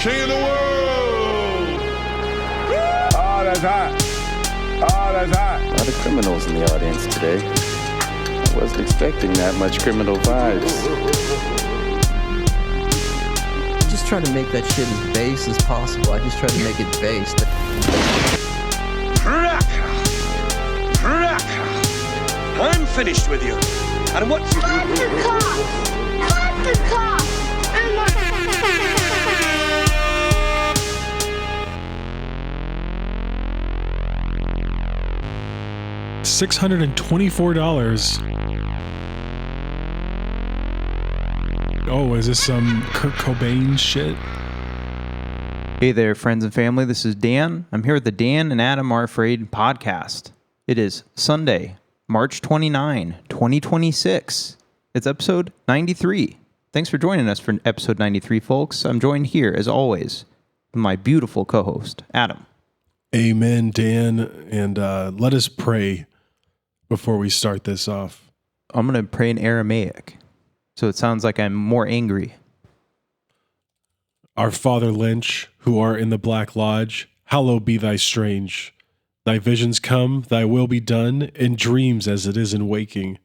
king of the world. Oh, that's hot. Oh, that's hot. A lot of criminals in the audience today. I wasn't expecting that much criminal vibes. Just try to make that shit as base as possible. I just try to make it base. I'm finished with you. And what you Cut the cops! Cut the cops! $624. Oh, is this some Kurt Cobain shit? Hey there, friends and family. This is Dan. I'm here with the Dan and Adam Are Afraid podcast. It is Sunday, March 29, 2026. It's episode 93. Thanks for joining us for episode 93, folks. I'm joined here, as always, with my beautiful co-host, Adam. Amen, Dan. And let us pray before we start this off. I'm going to pray in Aramaic, so it sounds like I'm more angry. Our Father Lynch, who art in the Black Lodge, hallowed be thy strange. Thy visions come, thy will be done, in dreams as it is in waking.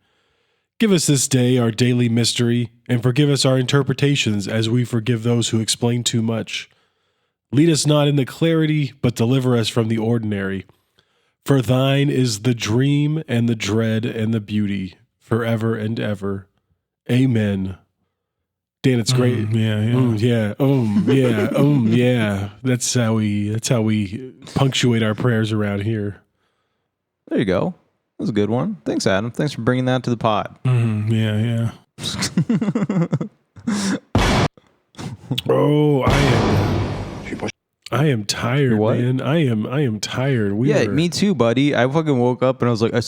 Give us this day our daily mystery, and forgive us our interpretations as we forgive those who explain too much. Lead us not in the clarity, but deliver us from the ordinary. For thine is the dream and the dread and the beauty, forever and ever. Amen. Dan, it's great. Yeah. That's how we punctuate our prayers around here. There you go. That was a good one. Thanks, Adam. Thanks for bringing that to the pod. Yeah. Oh, I am tired, man. I am tired. Me too, buddy. I fucking woke up and I was like, I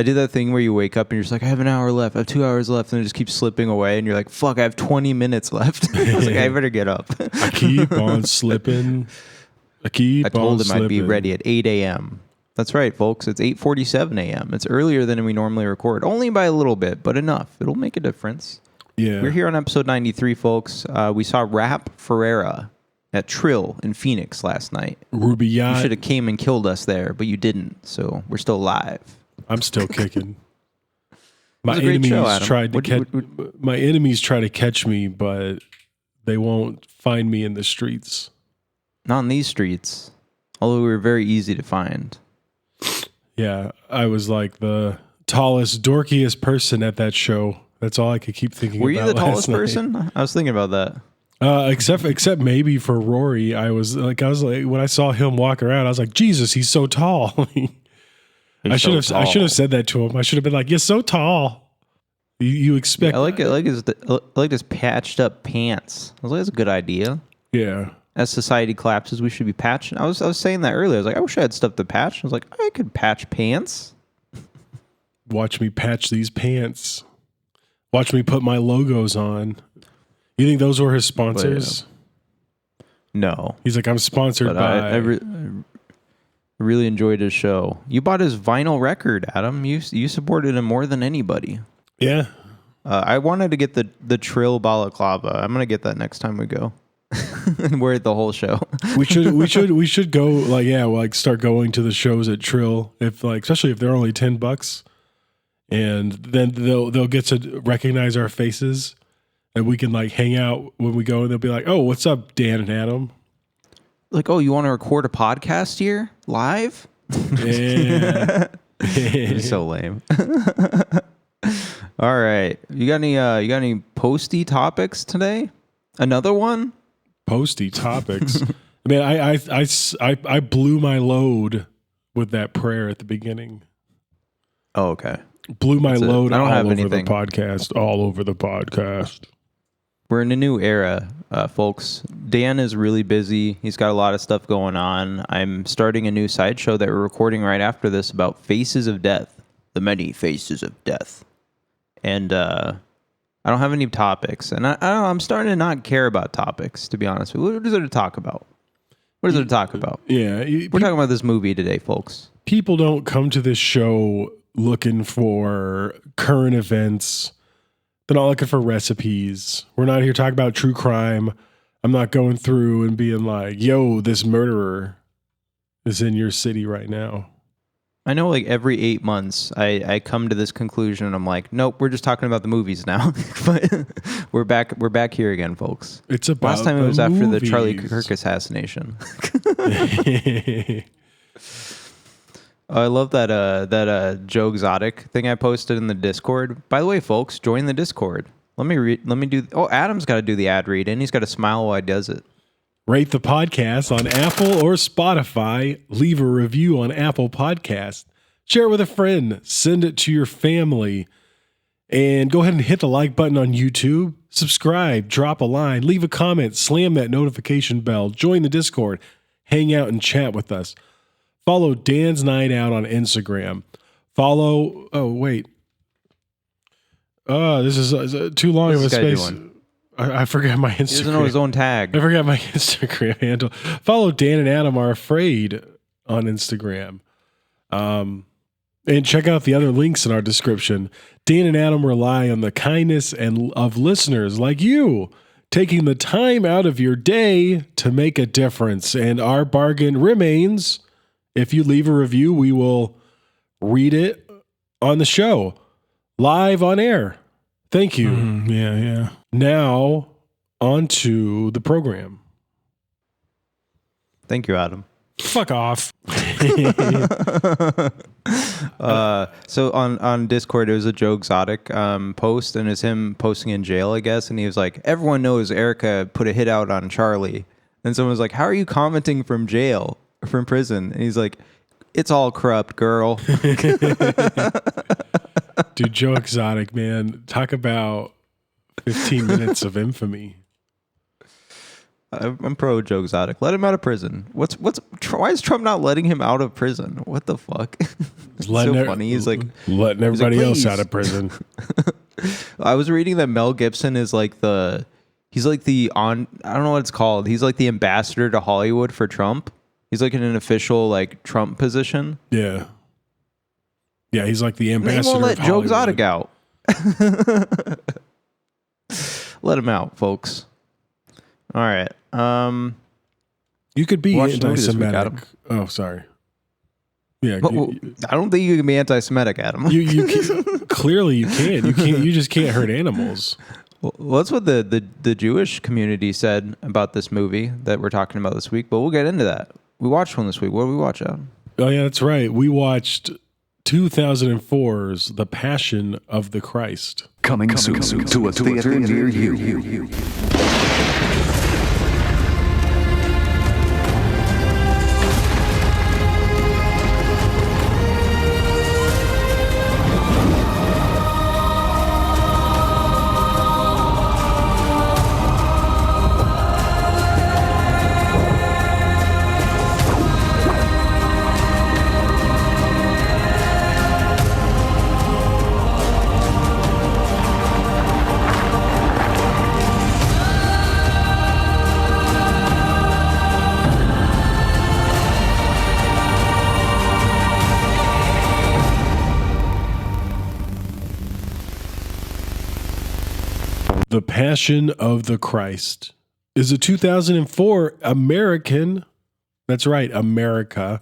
did that thing where you wake up and you're just like, I have an hour left. I have 2 hours left. And it just keeps slipping away. And you're like, fuck, I have 20 minutes left. I was like, I better get up. I keep on slipping. I told him I'd be ready at 8 a.m. That's right, folks. It's 8:47 a.m. It's earlier than we normally record. Only by a little bit, but enough. It'll make a difference. Yeah. We're here on episode 93, folks. We saw Rap Ferreira at Trill in Phoenix last night. Ruby Yacht. You should have came and killed us there, but you didn't. So we're still alive. I'm still kicking. My enemies try to catch me, but they won't find me in the streets. Not in these streets. Although we were very easy to find. Yeah, I was like the tallest, dorkiest person at that show. That's all I could keep thinking about. Were you the tallest person? I was thinking about that. Except maybe for Rory, I was like when I saw him walk around, I was like, Jesus, he's so tall. I should have said that to him. I should have been like, you're so tall. You expect? Yeah, I like his patched up pants. I was like, that's a good idea. Yeah. As society collapses, we should be patching. I was saying that earlier. I was like, I wish I had stuff to patch. I was like, I could patch pants. Watch me patch these pants. Watch me put my logos on. You think those were his sponsors? No. He's like, I'm sponsored by... I really enjoyed his show. You bought his vinyl record, Adam. You supported him more than anybody. Yeah. I wanted to get the Trill balaclava. I'm going to get that next time we go. And wear it the whole show. we should go start going to the shows at Trill, especially if they're only $10. And then they'll get to recognize our faces. And we can hang out when we go, and they'll be like, "Oh, what's up, Dan and Adam?" Like, "Oh, you want to record a podcast here live?" Yeah, it's so lame. All right, you got any posty topics today? Another one? Posty topics. I mean, I blew my load with that prayer at the beginning. Oh, okay. Blew my load. I don't have anything. All over the podcast. We're in a new era, folks. Dan is really busy. He's got a lot of stuff going on. I'm starting a new sideshow that we're recording right after this about Faces of Death, the many faces of death. And I don't have any topics. And I don't know, I'm starting to not care about topics, to be honest. What is there to talk about? We're talking about this movie today, folks. People don't come to this show looking for current events. They're not looking for recipes. We're not here talking about true crime. I'm not going through and being like, yo, this murderer is in your city right now. I know, like, every 8 months, I come to this conclusion, and I'm like, nope, we're just talking about the movies now. But we're back here again, folks. It's about last time it was after movies. the Charlie Kirk assassination. I love that Joe Exotic thing I posted in the Discord. By the way, folks, join the Discord. Let me do. Oh, Adam's got to do the ad read, and he's got to smile while he does it. Rate the podcast on Apple or Spotify. Leave a review on Apple Podcast. Share it with a friend. Send it to your family. And go ahead and hit the like button on YouTube. Subscribe. Drop a line. Leave a comment. Slam that notification bell. Join the Discord. Hang out and chat with us. Follow Dan's Night Out on Instagram. Follow... Oh, wait. This is too long of a space. I forgot my Instagram. He doesn't know his own tag. I forgot my Instagram handle. Follow Dan and Adam Are Afraid on Instagram. And check out the other links in our description. Dan and Adam rely on the kindness of listeners like you, taking the time out of your day to make a difference. And our bargain remains, if you leave a review, we will read it on the show, live on air. Thank you. Yeah. Now, on to the program. Thank you, Adam. Fuck off. So on Discord, it was a Joe Exotic post, and it's him posting in jail, I guess. And he was like, everyone knows Erica put a hit out on Charlie. And someone was like, how are you commenting from jail, from prison? And he's like, it's all corrupt, girl. Dude, Joe Exotic, man. Talk about 15 minutes of infamy. I'm pro Joe Exotic. Let him out of prison. Why is Trump not letting him out of prison? What the fuck? It's so funny. He's like letting everybody else out of prison. I was reading that Mel Gibson is like I don't know what it's called. He's like the ambassador to Hollywood for Trump. He's like in an official like Trump position. Yeah. Yeah, he's like the ambassador. They won't let of Joe Hollywood. Exotic out. Let him out, folks. All right. You could be Watch the movie this week, anti-Semitic. Adam. Oh, sorry. Yeah, I don't think you can be anti-Semitic, Adam. you can, clearly you can. You just can't hurt animals. Well, that's what the Jewish community said about this movie that we're talking about this week. But we'll get into that. We watched one this week. What did we watch, Adam? Oh yeah, that's right. We watched 2004's The Passion of the Christ. Coming soon to a theater near you. The Passion of the Christ is a 2004 American, that's right, America,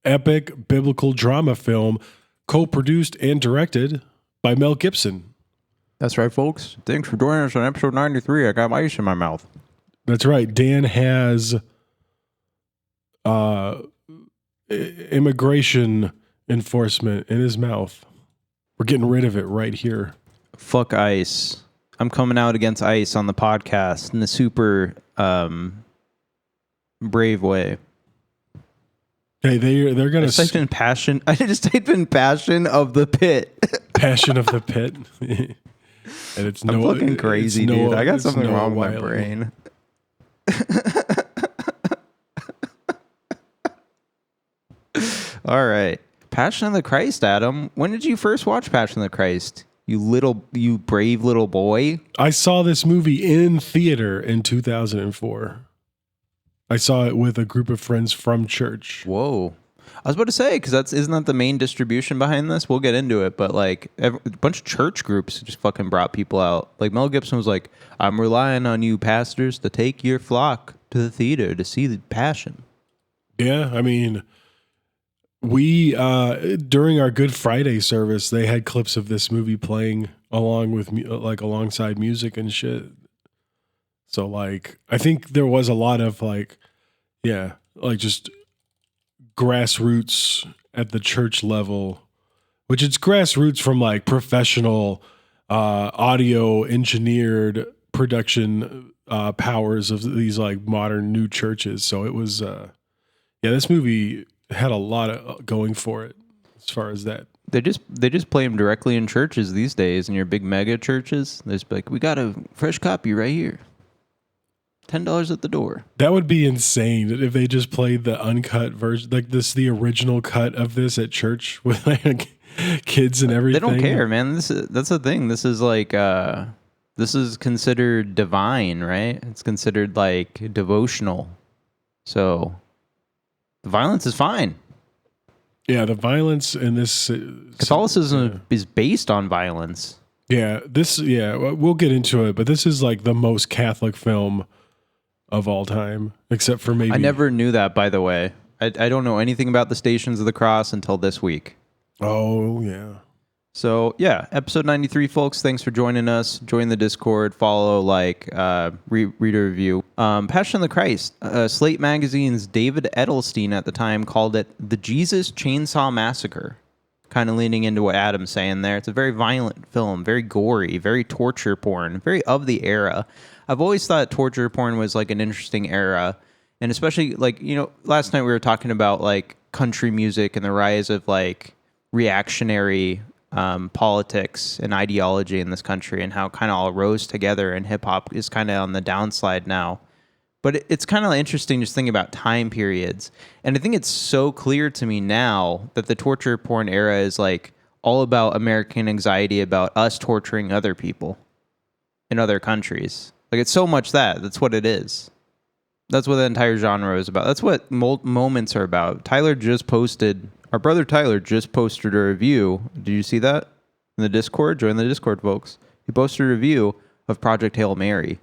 epic biblical drama film co-produced and directed by Mel Gibson. That's right, folks. Thanks for joining us on episode 93. I got ice in my mouth. That's right. Dan has immigration enforcement in his mouth. We're getting rid of it right here. Fuck ice. I'm coming out against ice on the podcast in a super brave way. Hey, they're gonna. I just typed in passion. I just typed in passion of the pit. Passion of the Pit. And it's I'm fucking crazy, dude. I got something wrong with my brain. All right, Passion of the Christ, Adam. When did you first watch Passion of the Christ? You brave little boy. I saw this movie in theater in 2004. I saw it with a group of friends from church. Whoa. I was about to say, because isn't that the main distribution behind this? We'll get into it, but like a bunch of church groups just fucking brought people out. Like Mel Gibson was like, "I'm relying on you pastors to take your flock to the theater to see the Passion." Yeah, I mean, we during our Good Friday service, they had clips of this movie playing along with alongside music and shit. So like, I think there was a lot of like just grassroots at the church level, which it's grassroots from like professional audio engineered production powers of these like modern new churches. So it was this movie had a lot of going for it as far as that. They just play them directly in churches these days, in your big mega churches. There's like, we got a fresh copy right here. $10 at the door. That would be insane if they just played the uncut version, like the original cut of this at church with like kids and everything. They don't care, man. That's the thing. This is like this is considered divine, right? It's considered like devotional. So the violence is fine. Yeah, the violence in this Catholicism is based on violence. Yeah, we'll get into it, but this is like the most Catholic film of all time, except for maybe... I never knew that, by the way. I don't know anything about the Stations of the Cross until this week. Oh, yeah. So, yeah, episode 93, folks. Thanks for joining us. Join the Discord, follow, read a review. Passion of the Christ. Slate Magazine's David Edelstein at the time called it the Jesus Chainsaw Massacre. Kind of leaning into what Adam's saying there. It's a very violent film, very gory, very torture porn, very of the era. I've always thought torture porn was like an interesting era. And especially last night we were talking about like country music and the rise of like reactionary politics and ideology in this country and how kind of all rose together, and hip hop is kind of on the downside now. But it's kind of interesting just thinking about time periods. And I think it's so clear to me now that the torture porn era is like all about American anxiety about us torturing other people in other countries. Like it's so much that's what it is. That's what the entire genre is about. That's what moments are about. Our brother Tyler just posted a review. Did you see that in the Discord? Join the Discord, folks. He posted a review of Project Hail Mary.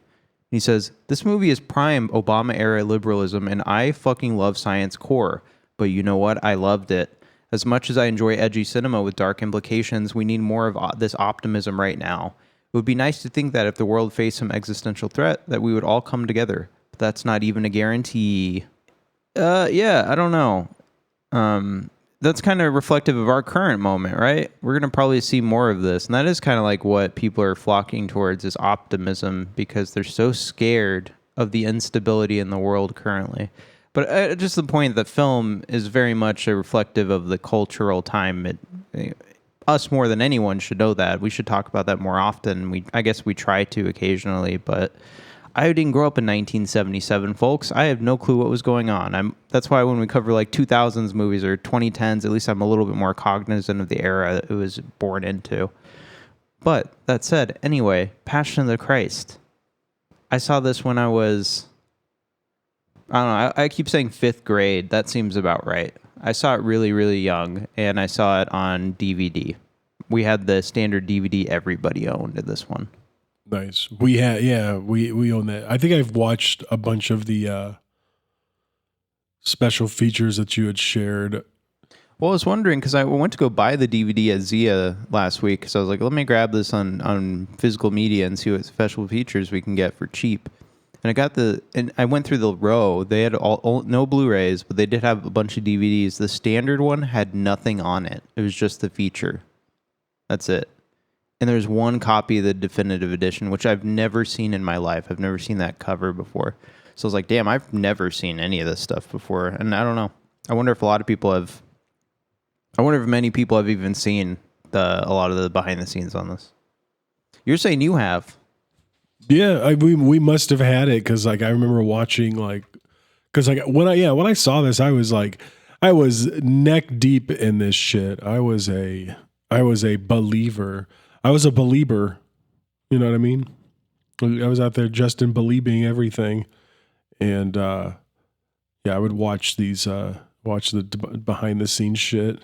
He says, this movie is prime Obama-era liberalism, and I fucking love science core. But you know what? I loved it. As much as I enjoy edgy cinema with dark implications, we need more of this optimism right now. It would be nice to think that if the world faced some existential threat, that we would all come together. But that's not even a guarantee. I don't know. That's kind of reflective of our current moment, right? We're going to probably see more of this. And that is kind of like what people are flocking towards, is optimism, because they're so scared of the instability in the world currently. But just the point that film is very much a reflective of the cultural time. Us more than anyone should know that. We should talk about that more often. I guess we try to occasionally, but I didn't grow up in 1977, folks. I have no clue what was going on. That's why when we cover like 2000s movies or 2010s, at least I'm a little bit more cognizant of the era it was born into. But that said, anyway, Passion of the Christ. I saw this when I was, I don't know, I keep saying 5th grade. That seems about right. I saw it really, really young, and I saw it on DVD. We had the standard DVD everybody owned in this one. Nice. We own that. I think I've watched a bunch of the special features that you had shared. Well, I was wondering, because I went to go buy the DVD at Zia last week, because I was like, let me grab this on physical media and see what special features we can get for cheap. And and I went through the row. They had no Blu-rays, but they did have a bunch of DVDs. The standard one had nothing on it. It was just the feature. That's it. And there's one copy of the definitive edition, which I've never seen in my life. I've never seen that cover before. So I was like, damn, I've never seen any of this stuff before. And I don't know. I wonder if many people have even seen a lot of the behind the scenes on this. You're saying you have. Yeah, we must have had it, because like I remember watching, like, because like when I saw this, I was neck deep in this shit. I was a believer. I was a believer. You know what I mean? I was out there just in believing everything, and I would watch these watch the behind the scenes shit.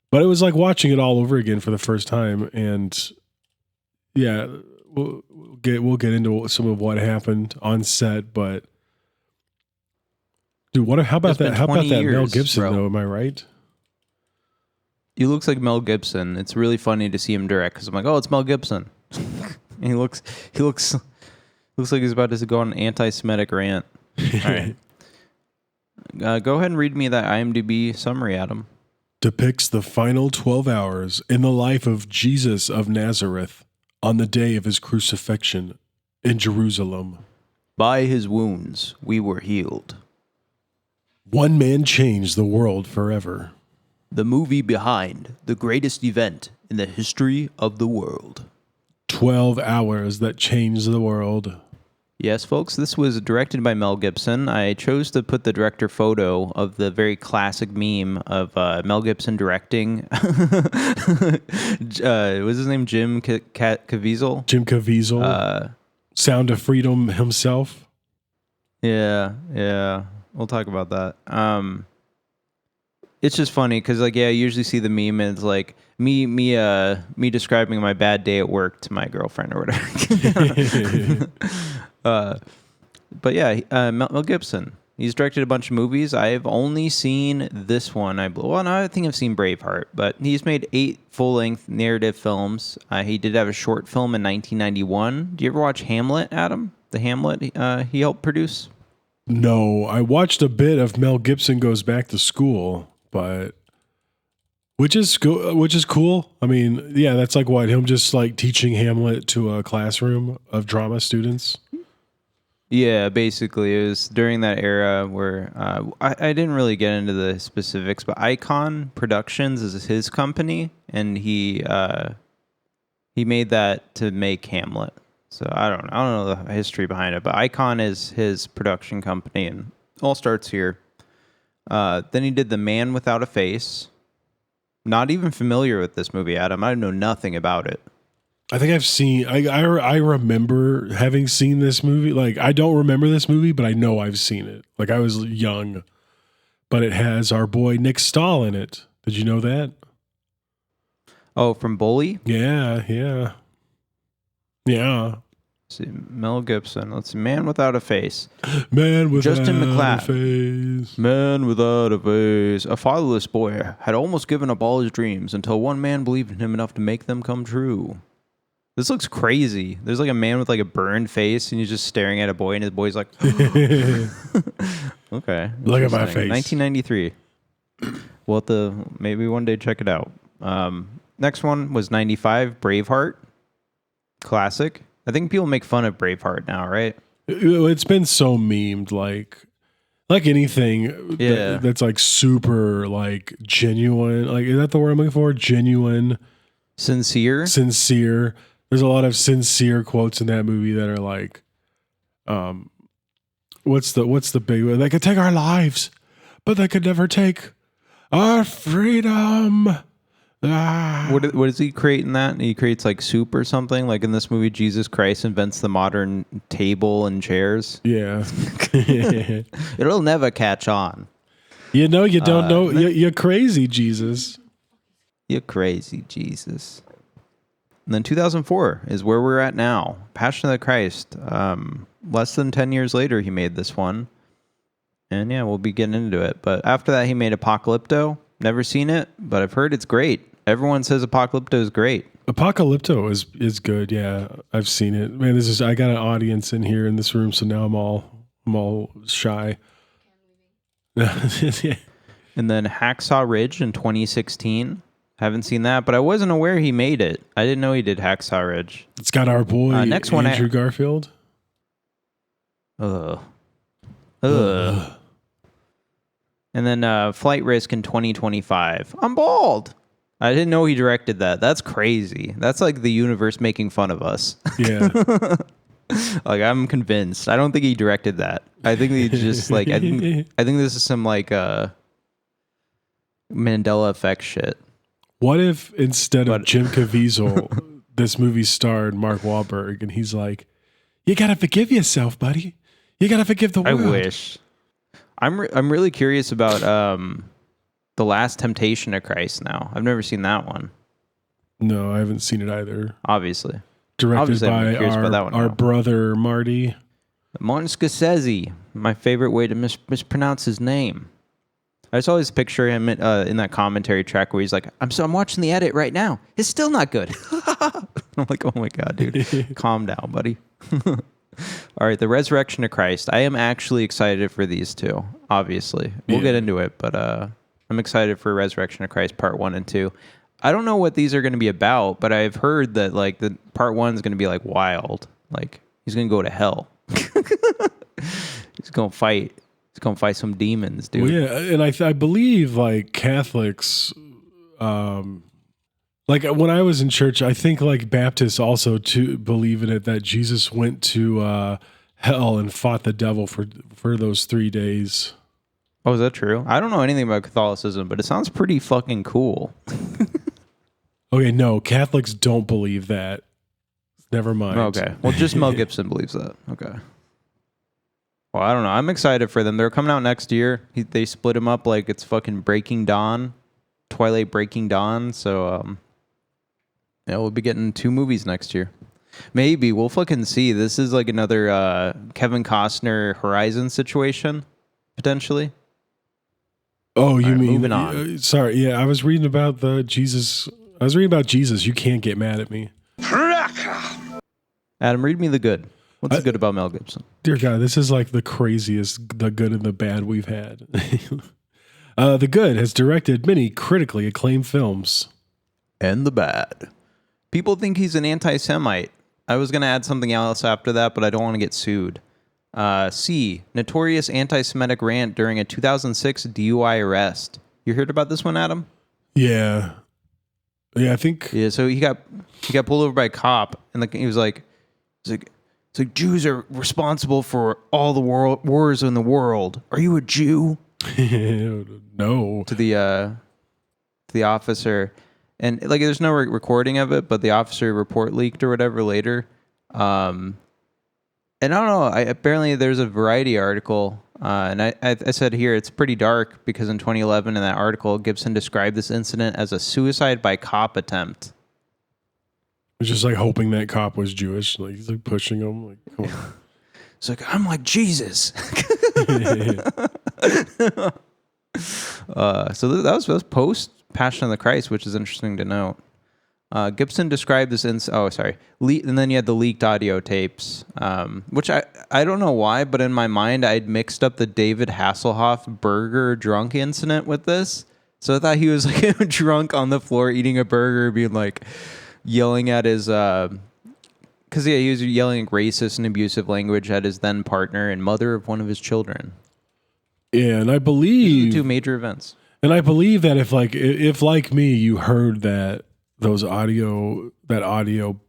But it was like watching it all over again for the first time. And yeah, we'll get into some of what happened on set. But dude, how about that? How about that Mel Gibson though? Am I right? He looks like Mel Gibson. It's really funny to see him direct because I'm like, oh, it's Mel Gibson. he looks like he's about to go on an anti-Semitic rant. All right. Go ahead and read me that IMDb summary, Adam. Depicts the final 12 hours in the life of Jesus of Nazareth on the day of his crucifixion in Jerusalem. By his wounds, we were healed. One man changed the world forever. The movie behind the greatest event in the history of the world. 12 hours that changed the world. Yes, folks, this was directed by Mel Gibson. I chose to put the director photo of the very classic meme of Mel Gibson directing. What's his name? Caviezel? Jim Caviezel. Sound of Freedom himself. Yeah. We'll talk about that. It's just funny because, like, I usually see the meme and it's like me describing my bad day at work to my girlfriend or whatever. But yeah, Mel Gibson. He's directed a bunch of movies. I've only seen this one. I think I've seen Braveheart, but he's made 8 full-length narrative films. He did have a short film in 1991. Do you ever watch Hamlet, Adam? The Hamlet he helped produce? No, I watched a bit of Mel Gibson Goes Back to School, but which is cool. I mean, yeah, that's like what, him just like teaching Hamlet to a classroom of drama students. Yeah, basically, it was during that era where I didn't really get into the specifics, but Icon Productions is his company, and he made that to make Hamlet. So I don't know the history behind it, but Icon is his production company, and it all starts here. Then he did The Man Without a Face. Not even familiar with this movie, Adam. I know nothing about it. I think I've seen. I remember having seen this movie. Like, I don't remember this movie, but I know I've seen it. Like, I was young, but it has our boy Nick Stahl in it. Did you know that? Oh, from Bully? Yeah. Let's see, Mel Gibson. Let's see, Man Without a Face. Man Without Justin a Face. Man Without a Face. A fatherless boy had almost given up all his dreams until one man believed in him enough to make them come true. This looks crazy. There's like a man with like a burned face, and he's just staring at a boy, and his boy's like, okay. Look at my face. 1993. We'll have to maybe one day check it out. Next one was 95, Braveheart. Classic. I think people make fun of Braveheart now, right? It's been so memed, like anything that's like super like genuine. Like, is that the word I'm looking for? Genuine. Sincere. There's a lot of sincere quotes in that movie that are like, what's the big one? They could take our lives, but they could never take our freedom. What does he create in that? He creates like soup or something. Like in this movie, Jesus Christ invents the modern table and chairs. Yeah. It'll never catch on. You know, you don't know. You're crazy, Jesus. You're crazy, Jesus. And then 2004 is where we're at now. Passion of the Christ. Less than 10 years later, he made this one. And yeah, we'll be getting into it. But after that, he made Apocalypto. Never seen it, but I've heard it's great. Everyone says Apocalypto is great. Apocalypto is good. Yeah, I've seen it. Man, I got an audience in here in this room, so now I'm all shy. And then Hacksaw Ridge in 2016. Haven't seen that, but I wasn't aware he made it. I didn't know he did Hacksaw Ridge. It's got our boy next one, Andrew Garfield. And then Flight Risk in 2025. I'm bald. I didn't know he directed that. That's crazy. That's like the universe making fun of us. Yeah. Like, I'm convinced. I don't think he directed that. I think he just like, I think this is some like Mandela effect shit. What if instead of Jim Caviezel, this movie starred Mark Wahlberg, and he's like, you got to forgive yourself, buddy. You got to forgive the world. I wish. I'm really curious about The Last Temptation of Christ now. I've never seen that one. No, I haven't seen it either. Obviously. Directed I'm curious by about that one our now. brother Marty. Martin Scorsese. My favorite way to mispronounce his name. I just always picture him in that commentary track where he's like, I'm watching the edit right now. It's still not good. I'm like, oh my God, dude. Calm down, buddy. All right, The Resurrection of Christ. I am actually excited for these two, obviously. We'll get into it, but I'm excited for Resurrection of Christ Part 1 and 2. I don't know what these are going to be about, but I've heard that like the Part 1 is going to be like wild. Like he's going to go to hell. He's going to fight. He's going to fight some demons, dude. Well, yeah, and I believe like Catholics, like when I was in church, I think like Baptists also believe in it that Jesus went to hell and fought the devil for those 3 days. Oh, is that true? I don't know anything about Catholicism, but it sounds pretty fucking cool. Okay, no, Catholics don't believe that. Never mind. Okay. Well, just Mel Gibson believes that. Okay. Well, I don't know. I'm excited for them. They're coming out next year. They split them up like it's fucking Breaking Dawn, Twilight Breaking Dawn. So, yeah, we'll be getting 2 movies next year. Maybe. We'll fucking see. This is like another Kevin Costner Horizon situation, potentially. Oh, you right, mean moving on? Sorry, yeah, I was reading about Jesus. You can't get mad at me. Adam, read me the good. What's the good about Mel Gibson? Dear God, this is like the craziest, the good and the bad we've had. The good has directed many critically acclaimed films. And the bad. People think he's an anti-Semite. I was going to add something else after that, but I don't want to get sued. C, notorious anti-Semitic rant during a 2006 DUI arrest. You heard about this one, Adam? Yeah, I think. Yeah, so he got pulled over by a cop, and he was like, Jews are responsible for all the wars in the world. Are you a Jew? No. To the officer, and like there's no recording of it, but the officer report leaked or whatever later. And I don't know. Apparently, there's a Variety article, and I said here it's pretty dark because in 2011, in that article, Gibson described this incident as a suicide by cop attempt. It's just like hoping that cop was Jewish. Like he's like pushing him. Like, come on. It's like I'm like Jesus. So that was post Passion of the Christ, which is interesting to note. Gibson described this and then you had the leaked audio tapes, which I don't know why, but in my mind I'd mixed up the David Hasselhoff burger drunk incident with this. So I thought he was like drunk on the floor eating a burger, being like yelling at his he was yelling racist and abusive language at his then partner and mother of one of his children. Yeah, and I believe 2 major events. And I believe that if like me, you heard that audio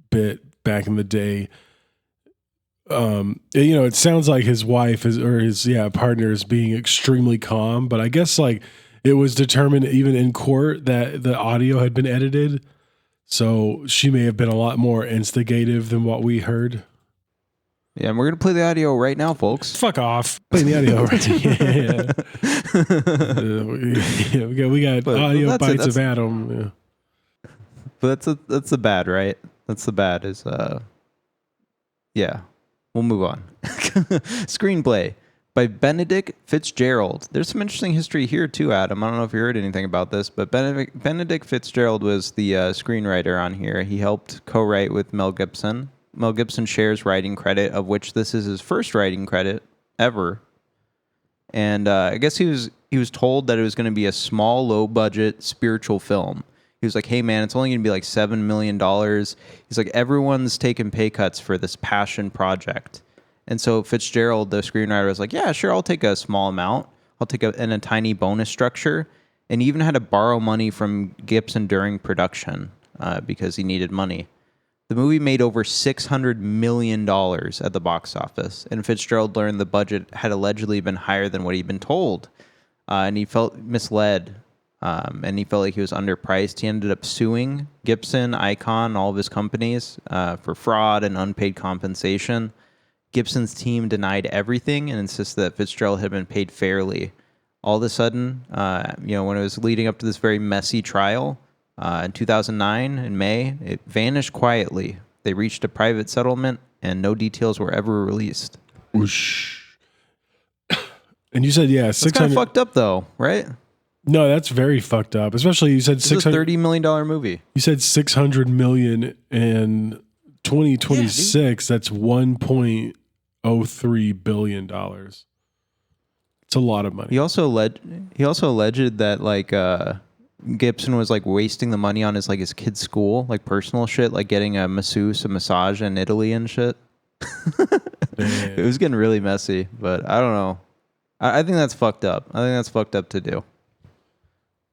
bit back in the day, it sounds like his wife his partner is being extremely calm, but I guess like it was determined even in court that the audio had been edited, so she may have been a lot more instigative than what we heard. Yeah, and we're gonna play the audio right now, folks. Fuck off! Play the audio right. We got audio bites of Adam. Yeah. But that's the bad, right? That's the bad. Yeah. We'll move on. Screenplay by Benedict Fitzgerald. There's some interesting history here too, Adam. I don't know if you heard anything about this, but Benedict Fitzgerald was the screenwriter on here. He helped co-write with Mel Gibson. Mel Gibson shares writing credit, of which this is his first writing credit ever. And I guess he was told that it was going to be a small, low-budget spiritual film. He was like, hey, man, it's only going to be like $7 million. He's like, everyone's taking pay cuts for this passion project. And so Fitzgerald, the screenwriter, was like, yeah, sure, I'll take a small amount. I'll take a tiny bonus structure. And he even had to borrow money from Gibson during production because he needed money. The movie made over $600 million at the box office, and Fitzgerald learned the budget had allegedly been higher than what he'd been told, and he felt misled, and he felt like he was underpriced. He ended up suing Gibson, Icon, all of his companies for fraud and unpaid compensation, Gibson's team denied everything and insisted that Fitzgerald had been paid fairly. All of a sudden, when it was leading up to this very messy trial, in 2009, in May, it vanished quietly. They reached a private settlement, and no details were ever released. Whoosh. And you said, yeah, 600. It's kind of fucked up, though, right? No, that's very fucked up. Especially you said It's a $30 million movie. You said $600 million in 2026. That's $1.03 billion. It's a lot of money. He also alleged that like Gibson was like wasting the money on his kid's school, like personal shit, like getting a masseuse, a massage in Italy and shit. It was getting really messy, but I don't know. I think that's fucked up. I think that's fucked up to do.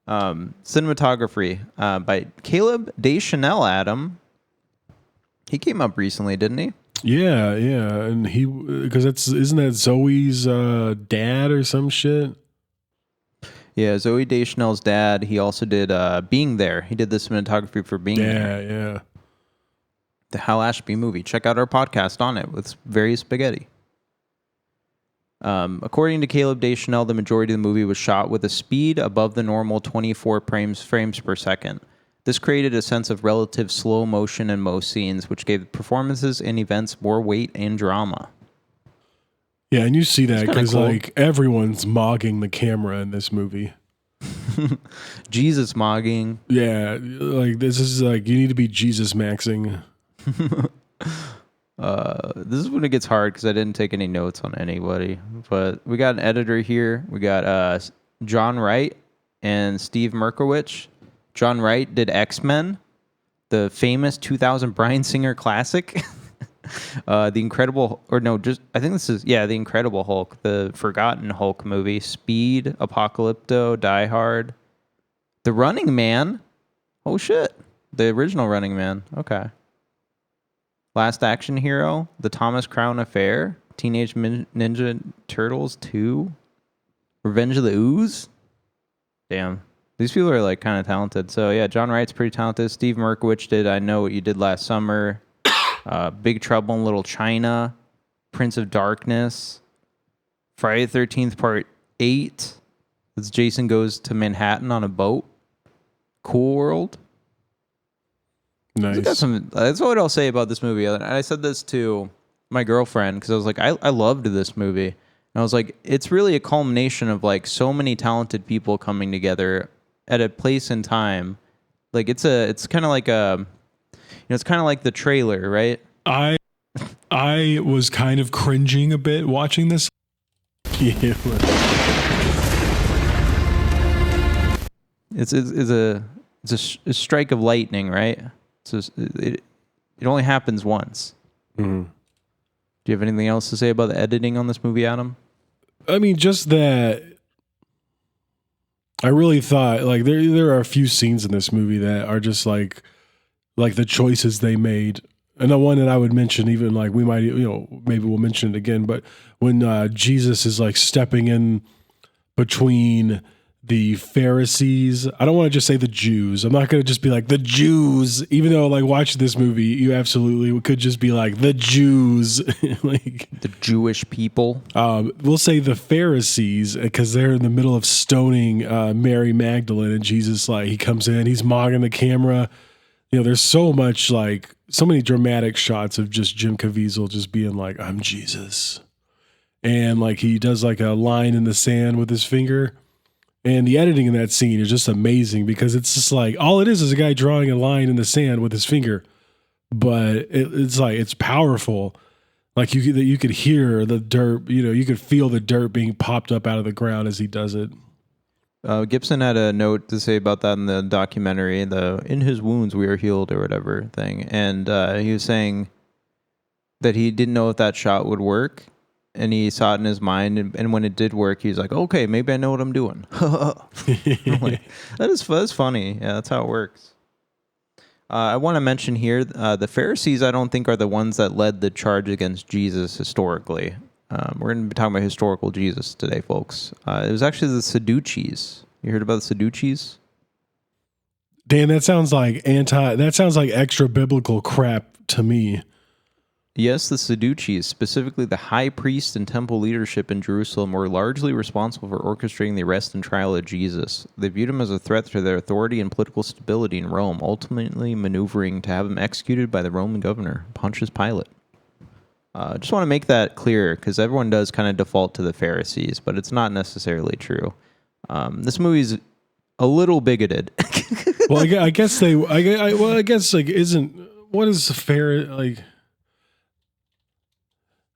Cinematography by Caleb Deschanel. Adam, he came up recently, didn't he? Yeah, and isn't that Zoe's dad or some shit? Yeah, Zoe Deschanel's dad. He also did Being There. He did the cinematography for Being There. Yeah. The Hal Ashby movie. Check out our podcast on it with various spaghetti. According to Caleb Deschanel, the majority of the movie was shot with a speed above the normal 24 frames per second. This created a sense of relative slow motion in most scenes, which gave performances and events more weight and drama. Yeah, and you see that because cool. Everyone's mogging the camera in this movie. Jesus mogging. Yeah, this is you need to be Jesus maxing. This is when it gets hard because I didn't take any notes on anybody. But we got an editor here. We got John Wright and Steve Merkowitz. John Wright did X-Men, the famous 2000 Bryan Singer classic, The Incredible Hulk, the Forgotten Hulk movie, Speed, Apocalypto, Die Hard, The Running Man. Oh shit, the original Running Man. Okay. Last Action Hero, The Thomas Crown Affair, Teenage Ninja Turtles 2, Revenge of the Ooze. Damn. These people are kind of talented. So yeah, John Wright's pretty talented. Steve Merkowitz did I Know What You Did Last Summer, Big Trouble in Little China, Prince of Darkness, Friday the 13th Part 8. That's Jason Goes to Manhattan on a Boat. Cool World. Nice. That's what I'll say about this movie. I said this to my girlfriend because I was like, I loved this movie. And I was like, it's really a culmination of so many talented people coming together at a place in time. It's kind of like it's kind of like the trailer, right? I was kind of cringing a bit watching this. Yeah. It's a strike of lightning, right? So it only happens once. Mm-hmm. Do you have anything else to say about the editing on this movie, Adam? I mean, just that I really thought there are a few scenes in this movie that are just like the choices they made. And the one that I would mention, even we might, maybe we'll mention it again, but when Jesus is stepping in between the Pharisees, I don't want to just say the Jews. I'm not going to just be the Jews, even though watching this movie, you absolutely could just be the Jews, the Jewish people. We'll say the Pharisees because they're in the middle of stoning Mary Magdalene, and Jesus he comes in, he's mogging the camera. There's so much so many dramatic shots of just Jim Caviezel just being I'm Jesus, and he does a line in the sand with his finger. And the editing in that scene is just amazing because it's just all it is a guy drawing a line in the sand with his finger, but it's powerful. You could hear the dirt, you could feel the dirt being popped up out of the ground as he does it. Gibson had a note to say about that in the documentary, the "In His Wounds We Are Healed" or whatever thing, and he was saying that he didn't know if that shot would work. And he saw it in his mind, and when it did work, he was like, okay, maybe I know what I'm doing. That's funny. Yeah, that's how it works. I want to mention here, the Pharisees, I don't think, are the ones that led the charge against Jesus historically. We're going to be talking about historical Jesus today, folks. It was actually the Sadducees. You heard about the Sadducees? Dan, that sounds like extra biblical crap to me. Yes, the Sadducees, specifically the high priest and temple leadership in Jerusalem, were largely responsible for orchestrating the arrest and trial of Jesus. They viewed him as a threat to their authority and political stability in Rome, ultimately maneuvering to have him executed by the Roman governor, Pontius Pilate. Just want to make that clear, because everyone does kind of default to the Pharisees, but it's not necessarily true. This movie's a little bigoted. Well, I guess they. I guess like isn't what is fair like.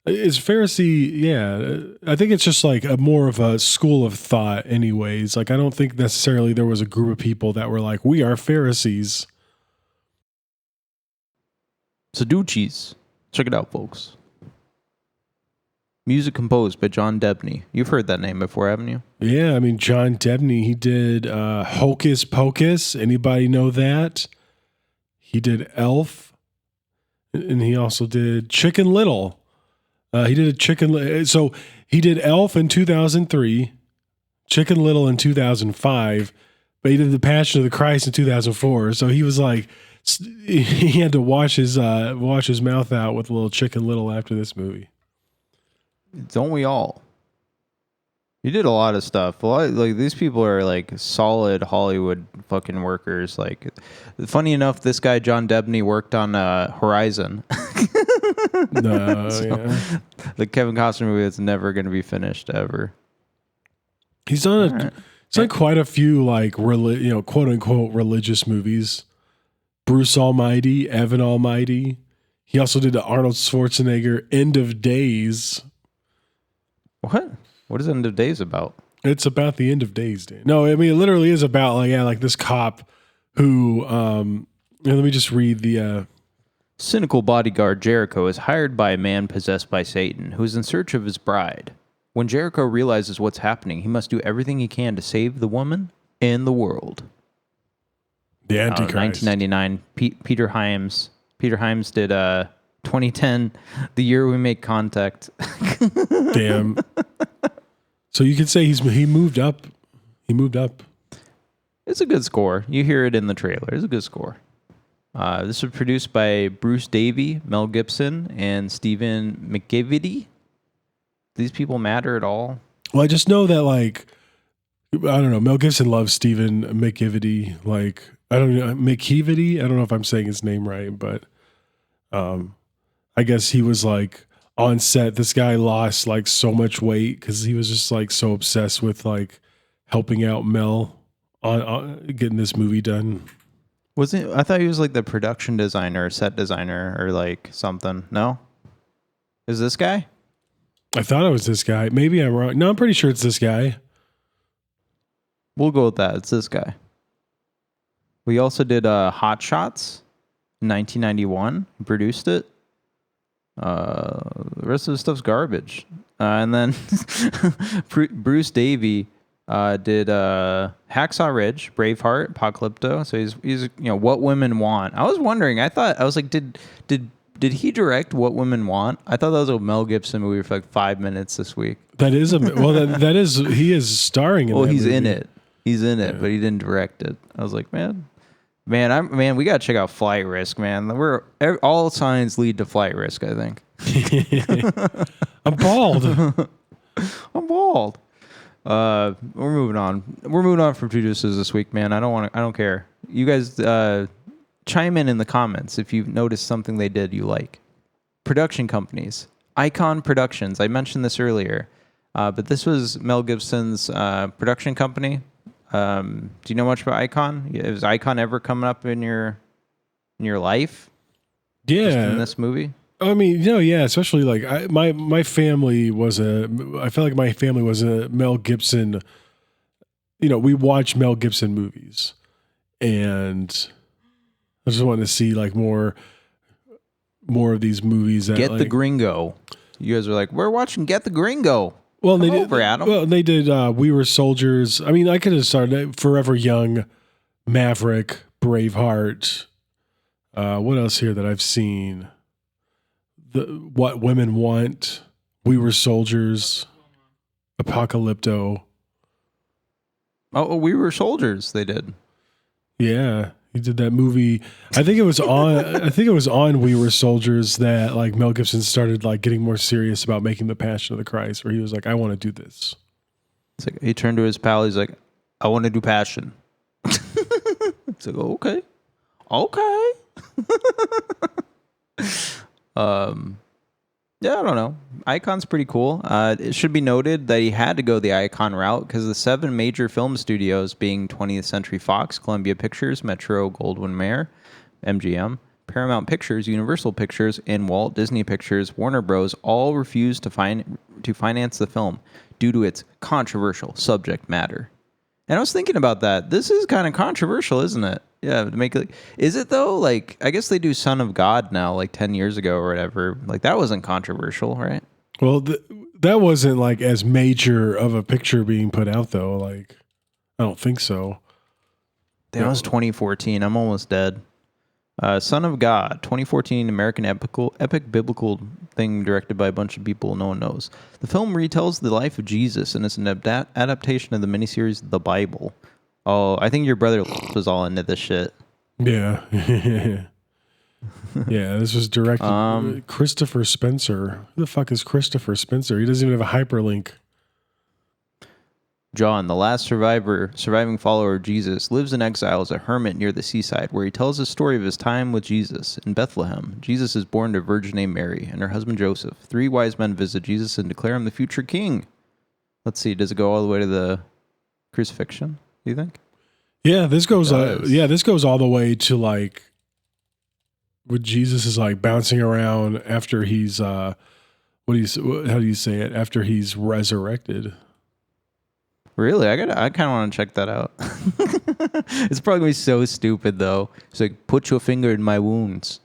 Is Pharisee, yeah. I think it's just like a more of a school of thought anyways. Like I don't think necessarily there was a group of people that were like, we are Pharisees. Sadducees. Check it out, folks. Music composed by John Debney. You've heard that name before, haven't you? Yeah, I mean, John Debney, he did Hocus Pocus. Anybody know that? He did Elf. And he also did Chicken Little. He did a Chicken. So he did Elf in 2003, Chicken Little in 2005, but he did The Passion of the Christ in 2004. So he was like, he had to wash his mouth out with a little Chicken Little after this movie. Don't we all? You did a lot of stuff. Like these people are like solid Hollywood fucking workers. Like, funny enough, this guy John Debney worked on Horizon. Yeah. The Kevin Costner movie that's never going to be finished ever. He's done quite a few like quote unquote religious movies. Bruce Almighty, Evan Almighty. He also did the Arnold Schwarzenegger End of Days. What? What is End of Days about? It's about the end of days, Dan. No, I mean it literally is about like this cop who let me just read the cynical bodyguard Jericho is hired by a man possessed by Satan who is in search of his bride. When Jericho realizes what's happening, he must do everything he can to save the woman and the world. The Antichrist. 1999, Peter Hyams. Peter Hyams did 2010, The Year We Make Contact. Damn. So you could say he moved up. He moved up. It's a good score. You hear it in the trailer. It's a good score. This was produced by Bruce Davey, Mel Gibson, and Stephen McGivity. These people matter at all? Well, I just know that I don't know. Mel Gibson loves Stephen McGivity. I don't know McGivity. I don't know if I'm saying his name right, but I guess he was on set. This guy lost so much weight because he was just so obsessed with helping out Mel on getting this movie done. Wasn't I thought he was the production designer, set designer, or something. No, is this guy? I thought it was this guy. Maybe I'm wrong. No, I'm pretty sure it's this guy. We'll go with that. It's this guy. We also did Hot Shots in 1991. He produced it. The rest of the stuff's garbage. And then Bruce Davey did Hacksaw Ridge, Braveheart, Apocalypto. So he's What Women Want. I was wondering. Did he direct What Women Want? I thought that was a Mel Gibson movie for 5 minutes this week. That is that is he is starring in. Well, that he's movie. in it. He's in it, but he didn't direct it. I was like, man, we gotta check out Flight Risk, man. All signs lead to Flight Risk, I think. I'm bald. I'm bald. We're moving on. We're moving on from producers this week, man. I don't care. You guys chime in the comments if you've noticed something they did you like. Production companies. Icon Productions. I mentioned this earlier, but this was Mel Gibson's production company. Do you know much about Icon? Is Icon ever coming up in your life? Yeah, just in this movie. I mean, yeah, especially my family was I feel like my family was a Mel Gibson. We watch Mel Gibson movies, and I just wanted to see more of these movies. Get the Gringo. You guys are like, we're watching Get the Gringo. Well, Come over, Adam. Well, they did. We Were Soldiers. I mean, I could have started Forever Young, Maverick, Braveheart. What else here that I've seen? What Women Want, We Were Soldiers, Apocalypto. Oh, We Were Soldiers. They did. Yeah. He did that movie. I think it was on We Were Soldiers that like Mel Gibson started like getting more serious about making The Passion of the Christ, where he was like, I want to do this. It's like he turned to his pal. He's like, I want to do Passion. It's like, okay. Yeah, I don't know. Icon's pretty cool. It should be noted that he had to go the Icon route because the 7 major film studios, being 20th Century Fox, Columbia Pictures, Metro Goldwyn Mayer, MGM, Paramount Pictures, Universal Pictures, and Walt Disney Pictures, Warner Bros., all refused to finance the film due to its controversial subject matter. And I was thinking about that. This is kind of controversial, isn't it? Yeah, to make it. Is it though? Like, I guess they do Son of God now, like 10 years ago or whatever. Like, that wasn't controversial, right? Well, that wasn't like as major of a picture being put out, though. Like, I don't think so. That was 2014. I'm almost dead. Son of God, 2014 American epic biblical thing directed by a bunch of people no one knows. The film retells the life of Jesus and is an adaptation of the miniseries The Bible. Oh, I think your brother was all into this shit. Yeah. Yeah, this was directed Christopher Spencer. Who the fuck is Christopher Spencer? He doesn't even have a hyperlink. John, the last surviving follower of Jesus, lives in exile as a hermit near the seaside, where he tells the story of his time with Jesus. In Bethlehem, Jesus is born to a virgin named Mary and her husband Joseph. 3 wise men visit Jesus and declare him the future king. Let's see, does it go all the way to the crucifixion, do you think? Yeah, this goes all the way to like when Jesus is like bouncing around after he's how do you say it? After he's resurrected. Really? I kind of want to check that out. It's probably gonna be so stupid though. It's like, put your finger in my wounds.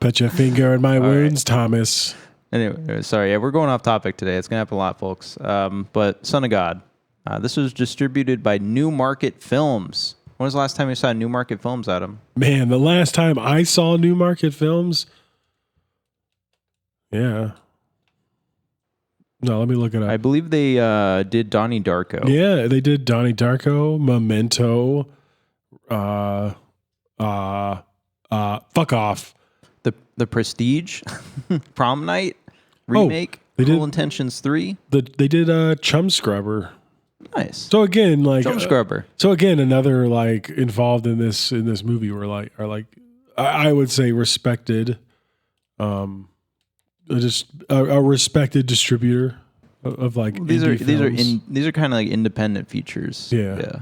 Put your finger in my wounds, right. Thomas. Anyway, sorry. Yeah, we're going off topic today. It's gonna happen a lot, folks. But Son of God. This was distributed by New Market Films. When was the last time you saw New Market Films, Adam? Man, the last time I saw New Market Films. Yeah. No, let me look it up. I believe they did Donnie Darko. Yeah, they did Donnie Darko, Memento, fuck off. The Prestige, Prom Night, remake, Cruel Intentions 3. They did Chum Scrubber. Nice. So again, like Chum Scrubber. So again, another like involved in this movie were like I would say respected. Just a respected distributor of like these are kind of like independent features. Yeah.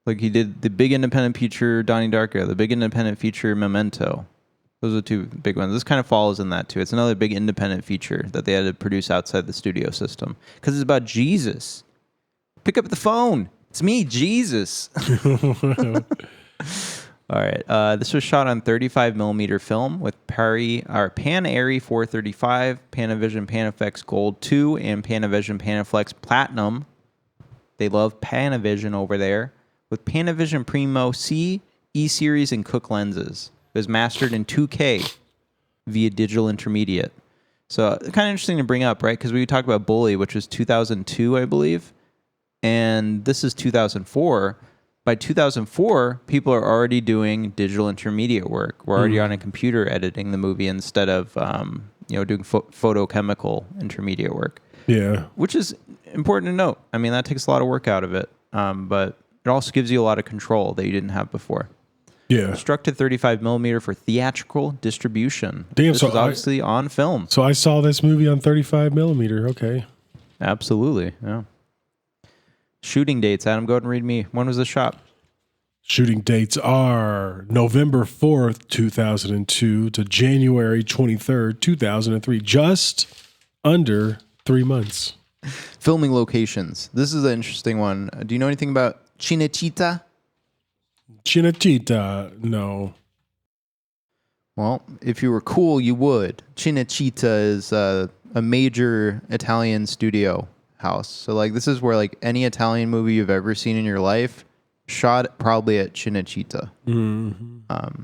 Like he did the big independent feature Donnie Darko, the big independent feature Memento. Those are 2 big ones. This kind of falls in that too. It's another big independent feature that they had to produce outside the studio system because it's about Jesus. Pick up the phone. It's me, Jesus. All right. This was shot on 35mm film with Pan-Arri 435, Panavision Panaflex Gold 2, and Panavision Panaflex Platinum. They love Panavision over there. With Panavision Primo C, E-Series, and Cook lenses. It was mastered in 2K via digital intermediate. So kind of interesting to bring up, right? Because we talked about Bully, which was 2002, I believe. And this is 2004. By 2004, people are already doing digital intermediate work. We're already on a computer editing the movie instead of doing photochemical intermediate work. Yeah. Which is important to note. I mean, that takes a lot of work out of it. But it also gives you a lot of control that you didn't have before. Yeah. Struck to 35mm for theatrical distribution. Damn, this was obviously on film. So I saw this movie on 35mm. Okay. Absolutely. Yeah. Shooting dates, Adam, go ahead and read me. When was this shot? Shooting dates are November 4th, 2002 to January 23rd, 2003. Just under 3 months. Filming locations. This is an interesting one. Do you know anything about Cinecittà? Cinecittà, no. Well, if you were cool, you would. Cinecittà is a major Italian studio house. So like this is where like any Italian movie you've ever seen in your life shot probably at Cinecittà. Mm-hmm.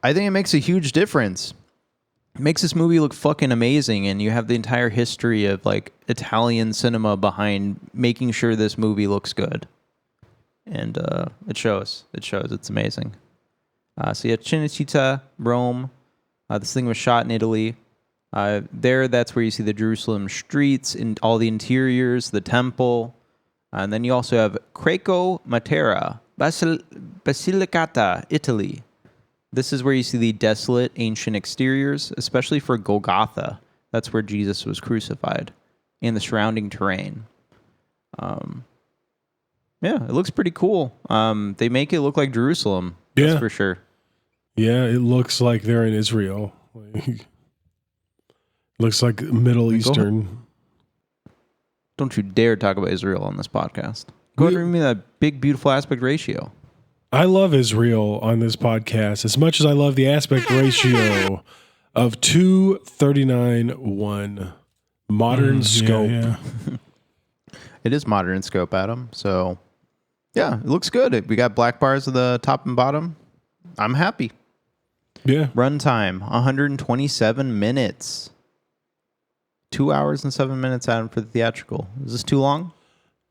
I think it makes a huge difference. It makes this movie look fucking amazing, and you have the entire history of like Italian cinema behind making sure this movie looks good. and it shows. It's amazing. So yeah, Cinecittà, Rome. This thing was shot in Italy. That's where you see the Jerusalem streets, and all the interiors, the temple. And then you also have Greco Matera, Basilicata, Italy. This is where you see the desolate ancient exteriors, especially for Golgotha. That's where Jesus was crucified, and the surrounding terrain. Yeah, it looks pretty cool. They make it look like Jerusalem. That's for sure. Yeah, it looks like they're in Israel. Looks like Middle Eastern. Don't you dare talk about Israel on this podcast. Go ahead and read me that big, beautiful aspect ratio. I love Israel on this podcast as much as I love the aspect ratio of 2:39:1. Modern scope. Yeah. It is modern scope, Adam. So, yeah, it looks good. We got black bars at the top and bottom. I'm happy. Yeah. Runtime, 127 minutes. 2 hours and 7 minutes, Adam, for the theatrical. Is this too long?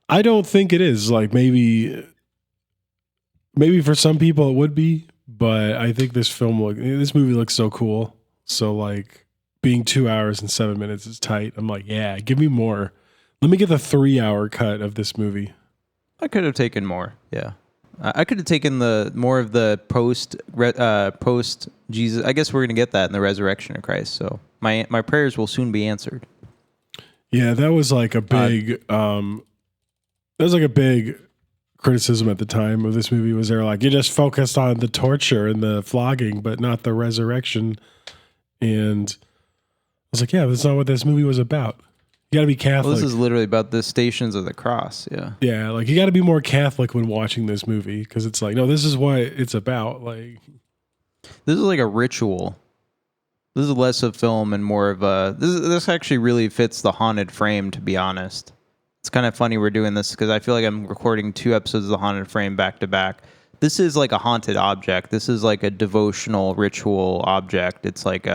I don't think it is. Like maybe for some people it would be, but I think this movie looks so cool. So like being 2 hours and 7 minutes is tight. I'm like, yeah, give me more. Let me get the 3-hour cut of this movie. I could have taken more. Yeah. I could have taken more of the post Jesus. I guess we're going to get that in the resurrection of Christ. So my prayers will soon be answered. Yeah, that was like a big criticism at the time of this movie. Was they're like, you just focused on the torture and the flogging, but not the resurrection. And I was like, yeah, that's not what this movie was about. You got to be Catholic. Well, this is literally about the Stations of the Cross. Yeah. Yeah, like you got to be more Catholic when watching this movie because it's like, no, this is what it's about. Like, this is like a ritual. This is less of film and more of a. This actually really fits the Haunted Frame, to be honest. It's kind of funny we're doing this because I feel like I'm recording 2 episodes of the Haunted Frame back to back. This is like a haunted object. This is like a devotional ritual object. It's like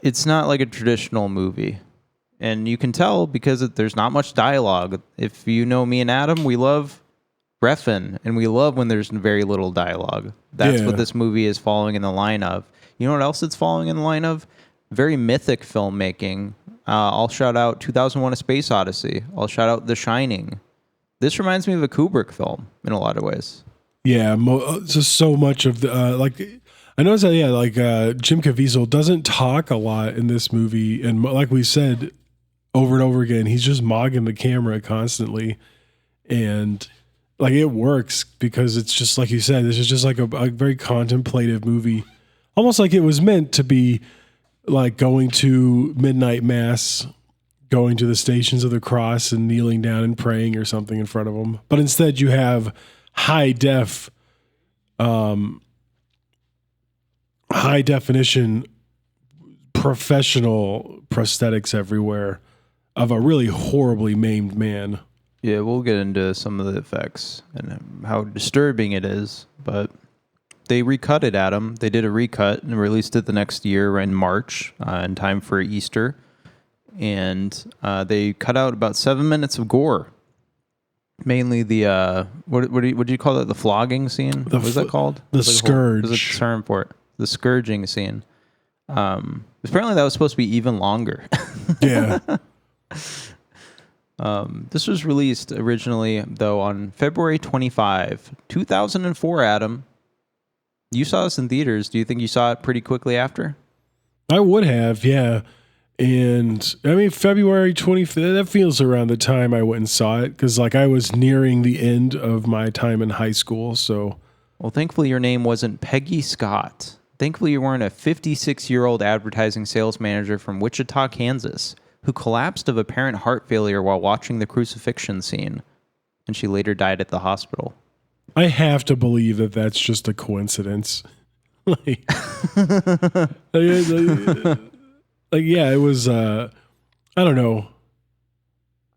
it's not like a traditional movie. And you can tell because there's not much dialogue. If you know me and Adam, we love reffing, and we love when there's very little dialogue. That's what this movie is following in the line of. You know what else it's following in the line of? Very mythic filmmaking. I'll shout out 2001: A Space Odyssey. I'll shout out The Shining. This reminds me of a Kubrick film in a lot of ways. Yeah, just so much of the I noticed that Jim Caviezel doesn't talk a lot in this movie, and like we said over and over again, he's just mogging the camera constantly, and like it works because it's just like you said, this is just like a very contemplative movie, almost like it was meant to be like going to midnight mass, going to the Stations of the Cross and kneeling down and praying or something in front of them, but instead you have high definition professional prosthetics everywhere of a really horribly maimed man. Yeah, we'll get into some of the effects and how disturbing it is, but they recut it, Adam. They did a recut and released it the next year in March, in time for Easter, and they cut out about 7 minutes of gore. Mainly the what do you call it? The flogging scene? What was that called? The scourge. There's a term for it. The scourging scene. Apparently that was supposed to be even longer. Yeah. This was released originally, though, on February 25, 2004, Adam. You saw this in theaters. Do you think you saw it pretty quickly after? I would have, yeah. And I mean, February 25th, that feels around the time I went and saw it because like I was nearing the end of my time in high school. So, well, thankfully your name wasn't Peggy Scott. Thankfully you weren't a 56-year-old advertising sales manager from Wichita, Kansas, who collapsed of apparent heart failure while watching the crucifixion scene, and she later died at the hospital. I have to believe that that's just a coincidence. Like, yeah, it was, I don't know.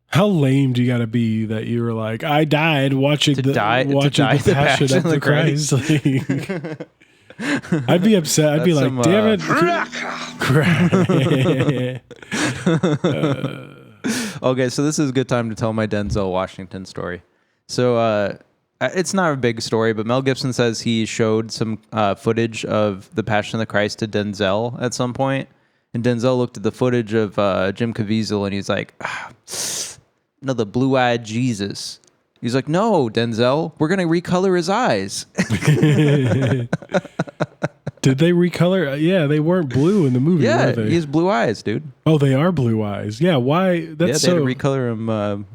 How lame do you got to be that you were like, I died watching the Passion of the Christ. Like, I'd be upset. I'd be like, damn it. Okay, so this is a good time to tell my Denzel Washington story. So It's not a big story, but Mel Gibson says he showed some footage of The Passion of the Christ to Denzel at some point, and Denzel looked at the footage of Jim Caviezel, and he's like, no, the blue-eyed Jesus. He's like, no, Denzel, we're going to recolor his eyes. Did they recolor? Yeah, they weren't blue in the movie, were they? He has blue eyes, dude. Oh, they are blue eyes. Yeah, why? That's they had to recolor him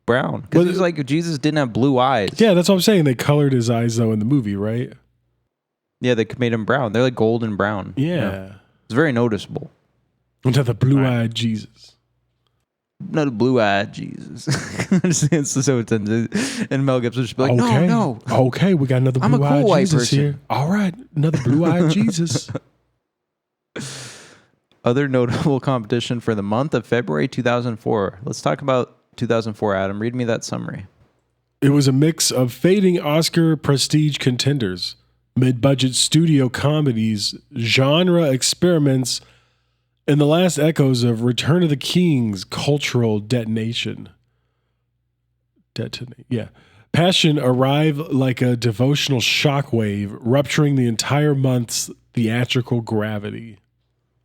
brown. Because it's like Jesus didn't have blue eyes. Yeah, that's what I'm saying. They colored his eyes, though, in the movie, right? Yeah, they made him brown. They're like golden brown. Yeah. It's very noticeable. Into the blue-eyed Jesus. Not a blue-eyed Jesus. And Mel Gibson should be like, no. Okay, we got another I'm a blue-eyed cool white Jesus person. here. All right, another blue-eyed Jesus. Other notable competition for the month of February 2004. Let's talk about 2004, Adam. Read me that summary. It was a mix of fading Oscar prestige contenders, mid-budget studio comedies, genre experiments, and the last echoes of Return of the King's cultural detonation. Yeah. Passion arrived like a devotional shockwave, rupturing the entire month's theatrical gravity.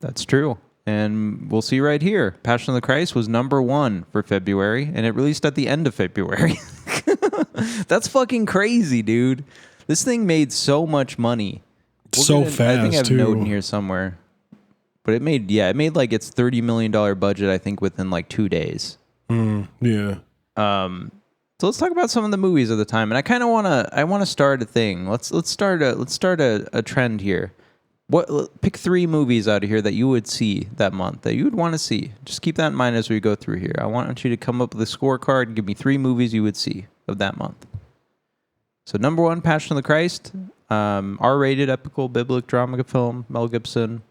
That's true. And we'll see right here. Passion of the Christ was #1 for February, and it released at the end of February. That's fucking crazy, dude. This thing made so much money. So fast, I think I have too. a note in here somewhere. But it made like its $30 million budget, I think, within like 2 days. Yeah. So let's talk about some of the movies of the time. And I kind of want to start a thing. Let's start a trend here. Pick 3 movies out of here that you would see that month, that you would want to see. Just keep that in mind as we go through here. I want you to come up with a scorecard and give me 3 movies you would see of that month. So #1, Passion of the Christ, R-rated epical biblical drama film, Mel Gibson.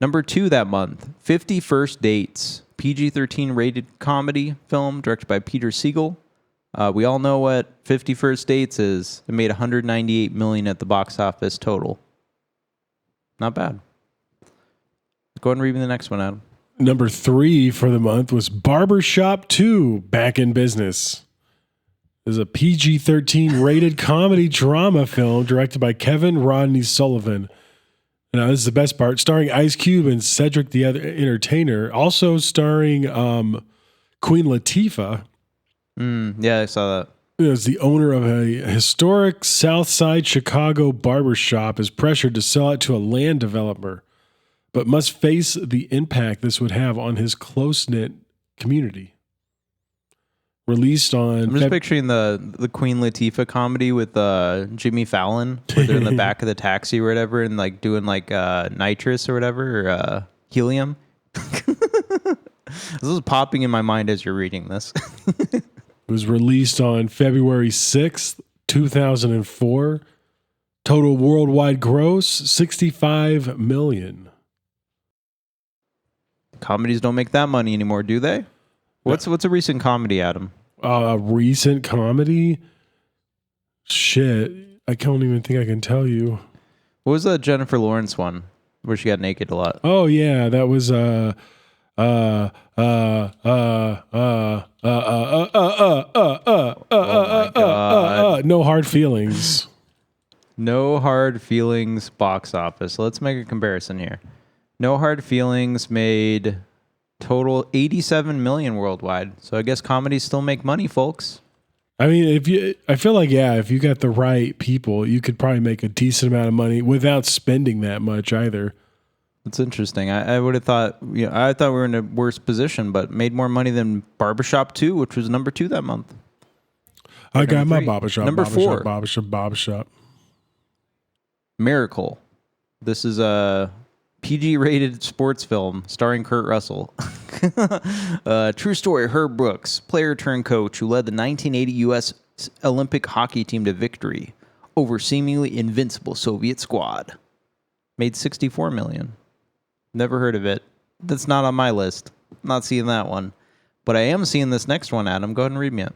#2 that month, 50 First Dates, PG-13 rated comedy film directed by Peter Siegel. We all know what 50 First Dates is. It made $198 million at the box office total. Not bad. Go ahead and read me the next one, Adam. #3 for the month was Barbershop 2, Back in Business. It was a PG-13 rated comedy drama film directed by Kevin Rodney Sullivan. Now, this is the best part. Starring Ice Cube and Cedric the Entertainer. Also starring Queen Latifah. Yeah, I saw that. As the owner of a historic South Side Chicago barbershop is pressured to sell it to a land developer, but must face the impact this would have on his close-knit community. Released on... I'm just picturing the Queen Latifah comedy with Jimmy Fallon, where they're in the back of the taxi or whatever, and like doing like nitrous or whatever, or helium. This is popping in my mind as you're reading this. It was released on February 6th, 2004. Total worldwide gross, $65 million. Comedies don't make that money anymore, do they? What's a recent comedy, Adam? A recent comedy? Shit, I can't even think I can tell you. What was the Jennifer Lawrence one where she got naked a lot? Oh yeah, that was No Hard Feelings. No Hard Feelings box office. Let's make a comparison here. No Hard Feelings made total $87 million worldwide. So I guess comedies still make money, folks. I mean, I feel like, if you got the right people, you could probably make a decent amount of money without spending that much either. That's interesting. I would have thought, I thought we were in a worse position, but made more money than Barbershop 2, which was #2 that month. I got my barbershop. #4. Barbershop. Miracle. This is a PG-rated sports film starring Kurt Russell. True story, Herb Brooks, player turned coach who led the 1980 U.S. Olympic hockey team to victory over seemingly invincible Soviet squad. Made $64 million. Never heard of it. That's not on my list. Not seeing that one. But I am seeing this next one, Adam. Go ahead and read me it.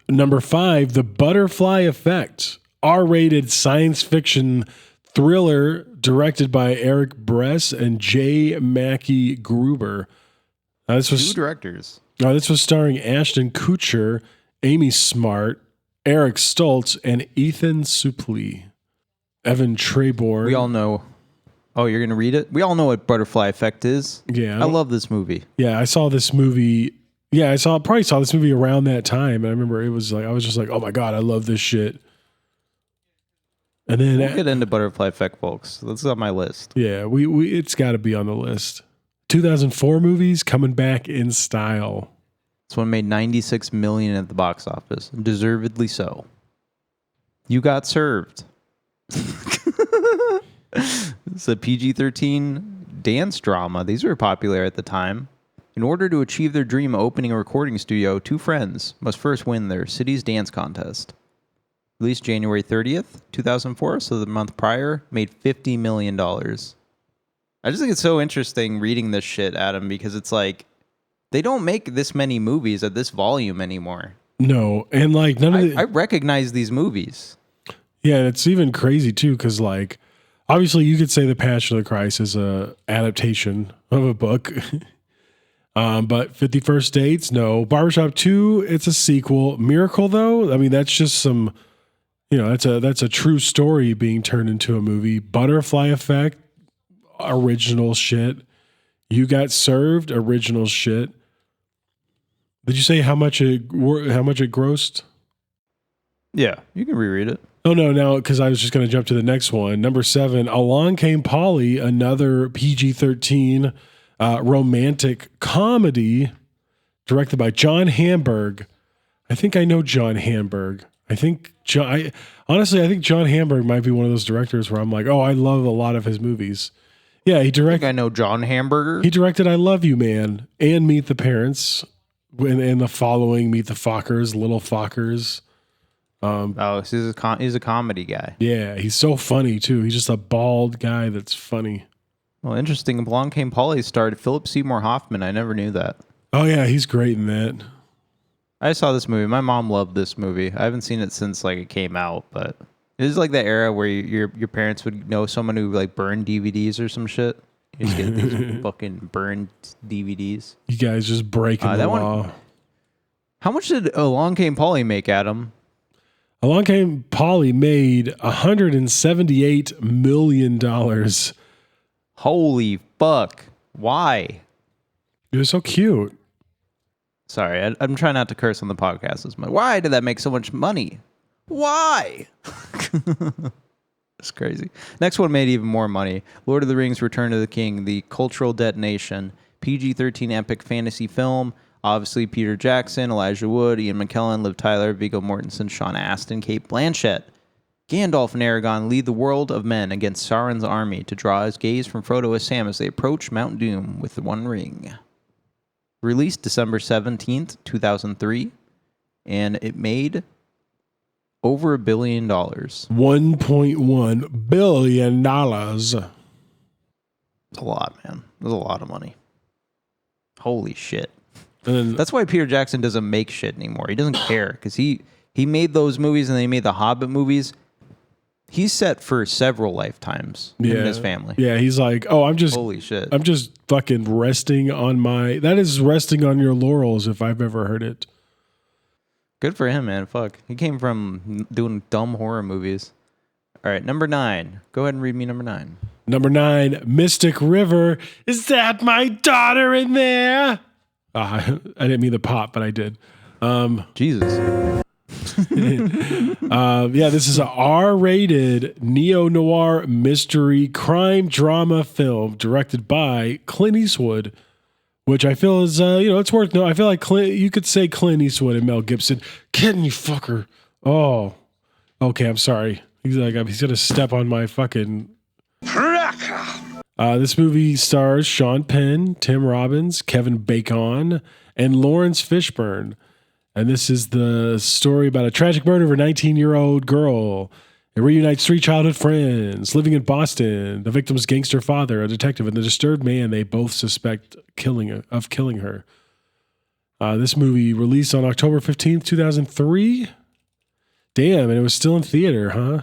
#5, The Butterfly Effect, R-rated science fiction thriller directed by Eric Bress and J. Mackie Gruber. This was 2 directors. This was starring Ashton Kutcher, Amy Smart, Eric Stoltz, and Ethan Suplee. Evan Trebor. We all know. Oh, you're going to read it? We all know what Butterfly Effect is. Yeah. I love this movie. Yeah, I saw this movie. Yeah, probably saw this movie around that time. And I remember it was like, I was just like, oh my God, I love this shit. And then We'll get into Butterfly Effect, folks. That's on my list. Yeah, we it's got to be on the list. 2004 movies coming back in style. This one made $96 million at the box office. Deservedly so. You Got Served. It's a PG-13 dance drama. These were popular at the time. In order to achieve their dream of opening a recording studio, two friends must first win their city's dance contest. Released January 30th, 2004, so the month prior, made $50 million. I just think it's so interesting reading this shit, Adam, because it's like, they don't make this many movies at this volume anymore. No, and like none of the... I recognize these movies. Yeah, it's even crazy too, because like, obviously you could say The Passion of the Christ is a adaptation of a book. But 51st Dates, no. Barbershop 2, it's a sequel. Miracle, though, I mean, that's just some, that's a true story being turned into a movie. Butterfly Effect, original shit. You Got Served, original shit. Did you say how much it grossed? Yeah, you can reread it. Oh, no, now, because I was just going to jump to the next one. Number 7, Along Came Polly, another PG-13 romantic comedy directed by John Hamburg. I think I know John Hamburg. I think John Hamburg might be one of those directors where I'm like, oh, I love a lot of his movies. Yeah, he directed. I know John Hamburger. He directed I Love You, Man, and Meet the Parents, and the following Meet the Fockers, Little Fockers. He's a comedy guy. Yeah, he's so funny too. He's just a bald guy that's funny. Well, interesting. Along Came Polly starred Philip Seymour Hoffman. I never knew that. Oh yeah, he's great in that. I saw this movie. My mom loved this movie. I haven't seen it since like it came out, but it is like that era where your parents would know someone who like burned DVDs or some shit. You just get these fucking burned DVDs. You guys just breaking the law. How much did Along Came Polly make, Adam? Along Came Polly made $178 million. Holy fuck. Why? It was so cute. Sorry, I'm trying not to curse on the podcast as much. Why did that make so much money? Why? It's crazy. Next one made even more money. Lord of the Rings Return of the King, the cultural detonation. PG-13 epic fantasy film. Obviously, Peter Jackson, Elijah Wood, Ian McKellen, Liv Tyler, Viggo Mortensen, Sean Astin, Cate Blanchett. Gandalf and Aragorn lead the world of men against Sauron's army to draw his gaze from Frodo and Sam as they approach Mount Doom with the One Ring. Released December 17th, 2003, and it made over $1 billion. $1.1 billion. That's a lot, man. That's a lot of money. Holy shit. That's why Peter Jackson doesn't make shit anymore. He doesn't care because he made those movies and then he made the Hobbit movies. He's set for several lifetimes in his family. Yeah, he's like, oh, holy shit. I'm just fucking resting on that is resting on your laurels if I've ever heard it. Good for him, man. Fuck. He came from doing dumb horror movies. All right, number 9. Go ahead and read me number 9. Number 9, Mystic River. Is that my daughter in there? I didn't mean the pop, but I did. Jesus. This is an R-rated neo-noir mystery crime drama film directed by Clint Eastwood, which I feel is, it's worth knowing. I feel like you could say Clint Eastwood and Mel Gibson. Kidding you, fucker. Oh, okay. I'm sorry. He's going to step on my fucking... This movie stars Sean Penn, Tim Robbins, Kevin Bacon, and Lawrence Fishburne. And this is the story about a tragic murder of a 19-year-old girl. It reunites 3 childhood friends living in Boston, the victim's gangster father, a detective, and the disturbed man they both suspect of killing her. This movie released on October 15th, 2003. Damn, and it was still in theater, huh?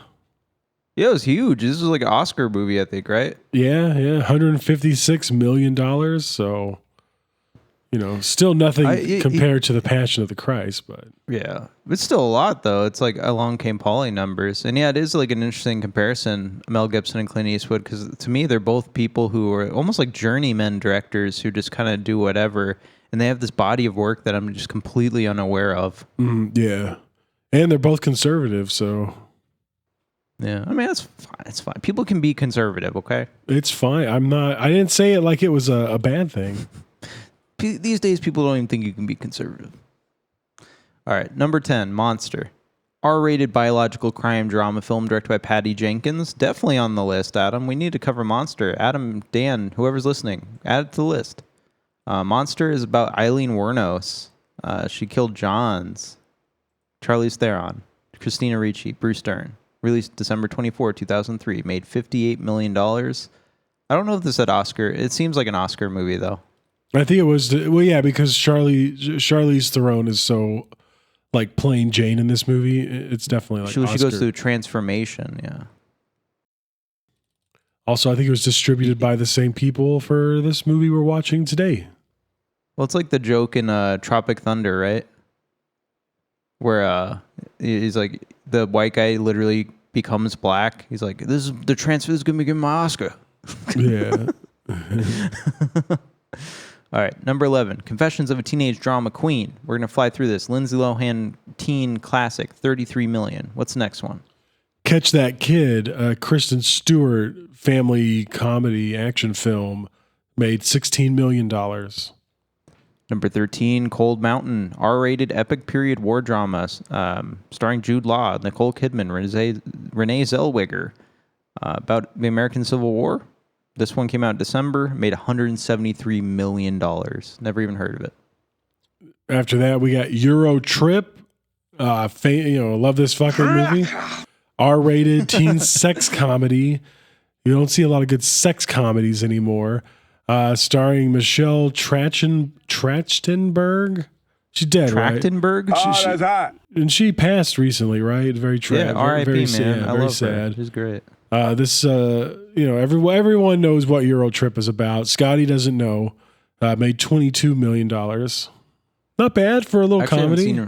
Yeah, it was huge. This was like an Oscar movie, I think, right? Yeah, $156 million. So, Still nothing compared to the Passion of the Christ, but yeah, it's still a lot though. It's like Along Came Polly numbers, and yeah, it is like an interesting comparison, Mel Gibson and Clint Eastwood, because to me they're both people who are almost like journeyman directors who just kind of do whatever, and they have this body of work that I'm just completely unaware of. Yeah, and they're both conservative, so yeah, I mean that's fine. It's fine. People can be conservative, okay? It's fine. I didn't say it like it was a bad thing. These days, people don't even think you can be conservative. All right, number 10, Monster. R-rated biological crime drama film directed by Patty Jenkins. Definitely on the list, Adam. We need to cover Monster. Adam, Dan, whoever's listening, add it to the list. Monster is about Eileen Wuornos. She killed Johns, Charlize Theron, Christina Ricci, Bruce Dern. Released December 24, 2003. Made $58 million. I don't know if this had Oscar. It seems like an Oscar movie, though. I think it was, because Charlize Theron is so, like, plain Jane in this movie. It's definitely, like, She goes through transformation, yeah. Also, I think it was distributed by the same people for this movie we're watching today. Well, it's like the joke in Tropic Thunder, right? Where he's like, the white guy literally becomes black. He's like, this is the transfer is going to be my Oscar. Yeah. All right, number 11, Confessions of a Teenage Drama Queen. We're going to fly through this. Lindsay Lohan teen classic, $33 million. What's the next one? Catch That Kid, Kristen Stewart family comedy action film, made $16 million. Number 13, Cold Mountain, R-rated epic period war drama, starring Jude Law, Nicole Kidman, Renee Zellweger, about the American Civil War. This one came out in December, made $173 million. Never even heard of it. After that, we got Euro Trip. Love this fucking movie. R-rated teen sex comedy. You don't see a lot of good sex comedies anymore. Starring Michelle Trachtenberg. She's dead, Trachtenberg? Right? Oh, that's hot. And she passed recently, right? Very tragic. Yeah, R.I.P. Very man. sad. I very love sad. her. She's great. Everyone knows what Euro Trip is about. Scotty doesn't know. Made $22 million. Not bad for a little comedy.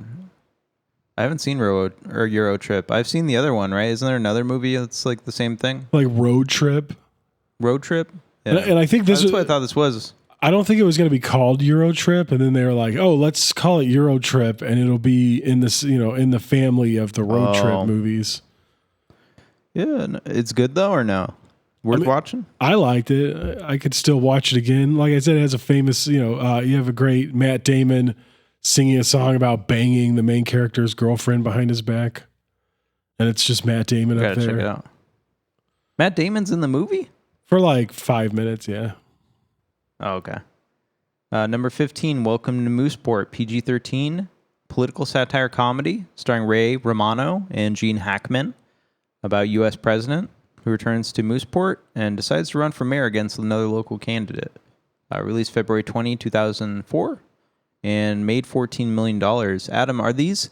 I haven't seen Euro Trip. I've seen the other one, right? Isn't there another movie that's like the same thing? Like Road Trip. Road Trip? Yeah. And I think that's what I thought this was. I don't think it was going to be called Euro Trip, and then they were like, "Oh, let's call it Euro Trip, and it'll be in this, in the family of the Road Trip movies." Yeah, it's good though, or no? Worth watching? I liked it. I could still watch it again. Like I said, it has a famous, you have a great Matt Damon singing a song about banging the main character's girlfriend behind his back, and it's just Matt Damon up there. Check it out. Matt Damon's in the movie for like 5 minutes. Yeah. Oh, okay. Number 15, Welcome to Mooseport, PG-13, political satire comedy starring Ray Romano and Gene Hackman about U.S. president who returns to Mooseport and decides to run for mayor against another local candidate. Released February 20, 2004, and made $14 million. Adam, are these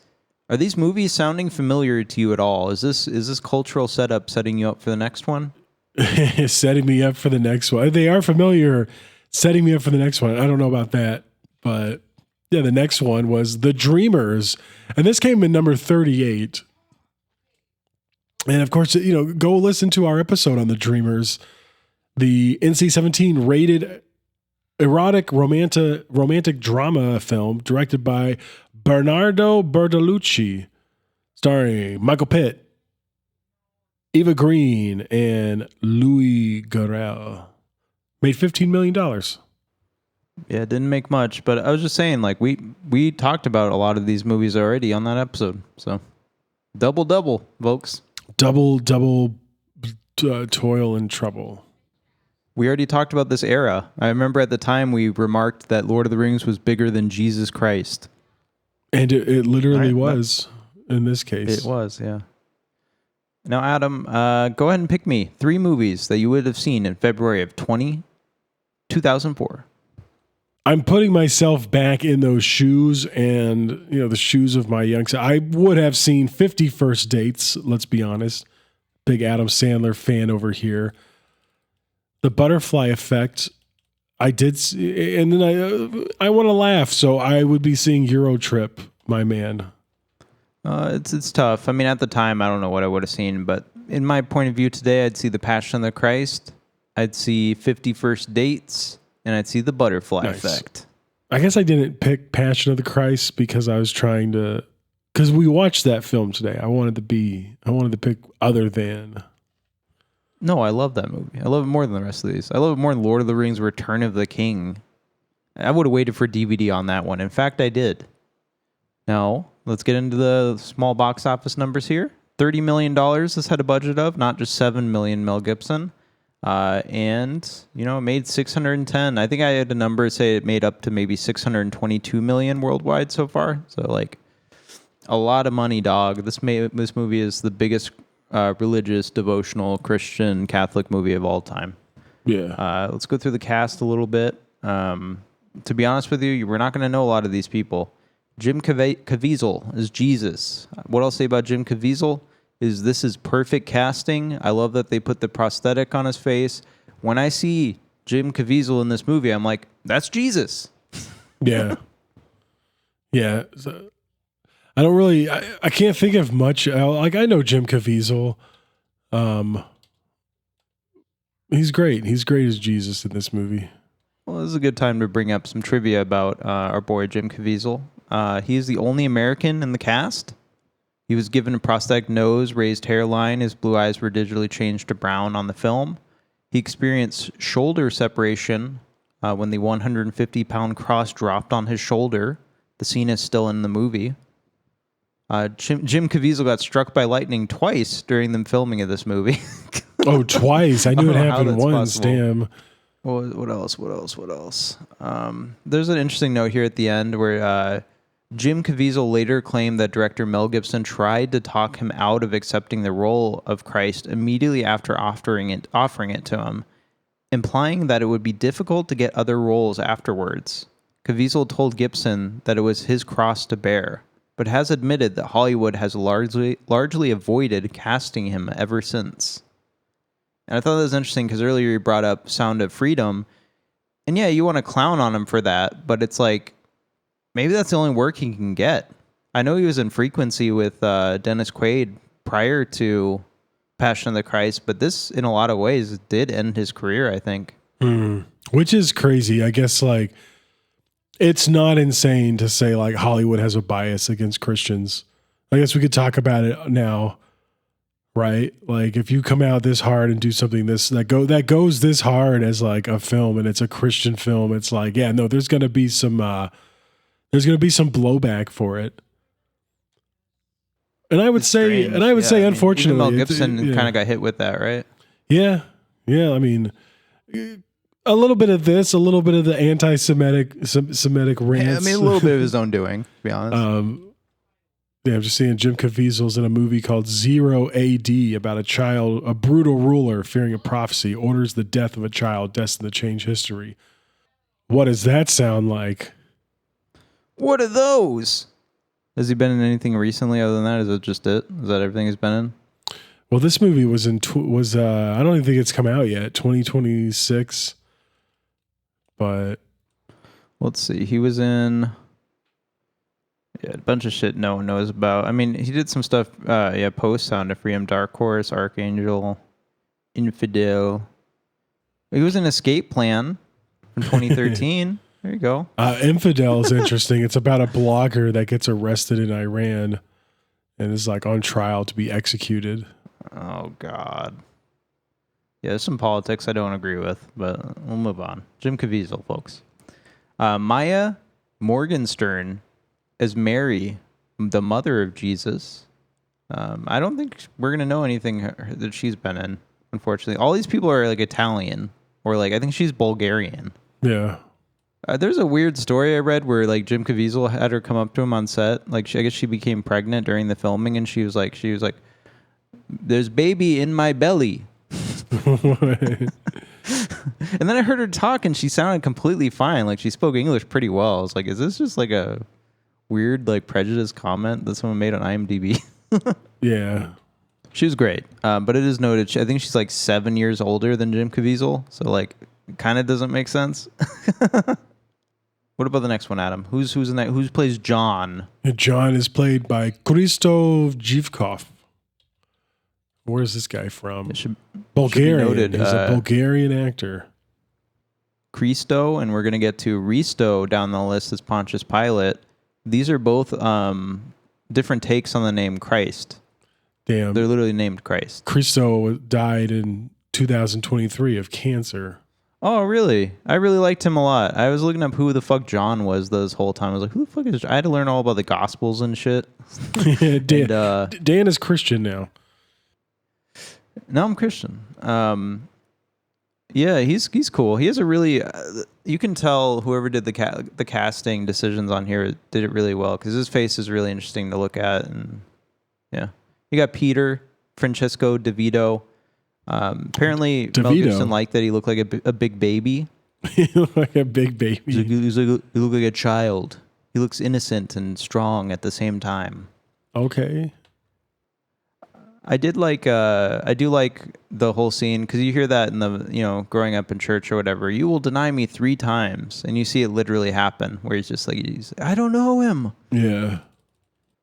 movies sounding familiar to you at all? Is this cultural setup setting you up for the next one? Setting me up for the next one. They are familiar. Setting me up for the next one. I don't know about that, but yeah, the next one was The Dreamers, and this came in number 38. And of course, go listen to our episode on The Dreamers, the NC-17 rated erotic romantic drama film directed by Bernardo Bertolucci, starring Michael Pitt, Eva Green, and Louis Garrel. Made $15 million. Yeah, it didn't make much, but I was just saying, like, we talked about a lot of these movies already on that episode. So, double, folks. Double, toil and trouble. We already talked about this era. I remember at the time we remarked that Lord of the Rings was bigger than Jesus Christ. And it literally was in this case. It was, yeah. Now, Adam, go ahead and pick me 3 movies that you would have seen in February of 2004. I'm putting myself back in those shoes and, the shoes of my young son. I would have seen 50 First Dates, let's be honest. Big Adam Sandler fan over here. The Butterfly Effect. I did, and then I want to laugh, so I would be seeing Euro Trip, my man. It's tough. I mean, at the time, I don't know what I would have seen, but in my point of view today, I'd see The Passion of the Christ, I'd see 50 First Dates, and I'd see The Butterfly Effect. I guess I didn't pick Passion of the Christ because I was trying to, because we watched that film today. I wanted to pick other than. No, I love that movie. I love it more than the rest of these. I love it more than Lord of the Rings Return of the King. I would have waited for DVD on that one. In fact, I did. Now, let's get into the small box office numbers here. $30 million this had a budget of, not just $7 million Mel Gibson. And, you know, it made 610. I think I had a number say it made up to maybe 622 million worldwide so far. So, like, a lot of money, dog. This movie is the biggest religious, devotional, Christian, Catholic movie of all time. Yeah. Let's go through the cast a little bit. To be honest with you, we're not going to know a lot of these people. Jim Caviezel is Jesus. What I'll say about Jim Caviezel is this is perfect casting. I love that they put the prosthetic on his face. When I see Jim Caviezel in this movie, I'm like, that's Jesus. Yeah. Yeah. So, I don't really, I can't think of much. Like, I know Jim Caviezel. He's great. He's great as Jesus in this movie. Well, this is a good time to bring up some trivia about our boy Jim Caviezel. He is the only American in the cast. He was given a prosthetic nose, raised hairline. His blue eyes were digitally changed to brown on the film. He experienced shoulder separation when the 150-pound cross dropped on his shoulder. The scene is still in the movie. Jim Caviezel got struck by lightning twice during the filming of this movie. Oh, twice. I knew it happened once. Possible. Damn. What else? There's an interesting note here at the end where Jim Caviezel later claimed that director Mel Gibson tried to talk him out of accepting the role of Christ immediately after offering it to him, implying that it would be difficult to get other roles afterwards. Caviezel told Gibson that it was his cross to bear, but has admitted that Hollywood has largely avoided casting him ever since. And I thought that was interesting because earlier you brought up Sound of Freedom. And yeah, you want to clown on him for that, but it's like, maybe that's the only work he can get. I know he was in Frequency with Dennis Quaid prior to Passion of the Christ, but this, in a lot of ways, did end his career, I think. Which is crazy. I guess, like, it's not insane to say, like, Hollywood has a bias against Christians. I guess we could talk about it now. Right, like if you come out this hard and do something that goes this hard as like a film and it's a Christian film, it's like, yeah, no, there's gonna be some blowback for it. And I would say, unfortunately, Mel Gibson kind of got hit with that, right? Yeah. I mean, a little bit of this, a little bit of the anti-Semitic rants. Yeah, I mean, a little bit of his own doing, to be honest. Yeah, I'm just seeing Jim Caviezel's in a movie called Zero AD about a brutal ruler fearing a prophecy orders the death of a child destined to change history. What does that sound like? What are those? Has he been in anything recently other than that? Is it just it? Is that everything he's been in? Well, this movie was I don't even think it's come out yet, 2026. But let's see. He was in a bunch of shit no one knows about. I mean, he did some stuff, post Sound of Freedom, Dark Horse, Archangel, Infidel. He was in Escape Plan from 2013. There you go. Infidel is interesting. It's about a blogger that gets arrested in Iran and is like on trial to be executed. Oh, God. Yeah, there's some politics I don't agree with, but we'll move on. Jim Caviezel, folks. Maia Morgenstern as Mary, the mother of Jesus. I don't think we're going to know anything that she's been in, unfortunately. All these people are like Italian, or like I think she's Bulgarian. Yeah. There's a weird story I read where like Jim Caviezel had her come up to him on set. Like I guess she became pregnant during the filming, and she was like, "There's baby in my belly." And then I heard her talk, and she sounded completely fine. Like she spoke English pretty well. I was like, "Is this just like a weird like prejudice comment that someone made on IMDb?" Yeah. She was great, but it is noted. I think she's like 7 years older than Jim Caviezel. So like, kind of doesn't make sense. What about the next one, Adam? Who's in that? Who plays John? John is played by Christo Jivkov. Where's this guy from? Bulgarian. Noted, He's a Bulgarian actor. Christo, and we're going to get to Risto down the list as Pontius Pilate. These are both different takes on the name Christ. Damn. They're literally named Christ. Christo died in 2023 of cancer. Oh, really? I really liked him a lot. I was looking up who the fuck John was this whole time. I was like, who the fuck is John? I had to learn all about the Gospels and shit. Dan is Christian now. No, I'm Christian. Yeah, he's cool. He has a really... you can tell whoever did the casting decisions on here did it really well, because his face is really interesting to look at. And yeah. You got Peter, Francesco De Vito. Apparently, Mel Gibson liked that he looked like a big baby. He looked like a big baby. He looked like a child. He looks innocent and strong at the same time. Okay. I do like the whole scene, because you hear that in the, growing up in church or whatever. You will deny me 3 times, and you see it literally happen, where he's just like, I don't know him. Yeah.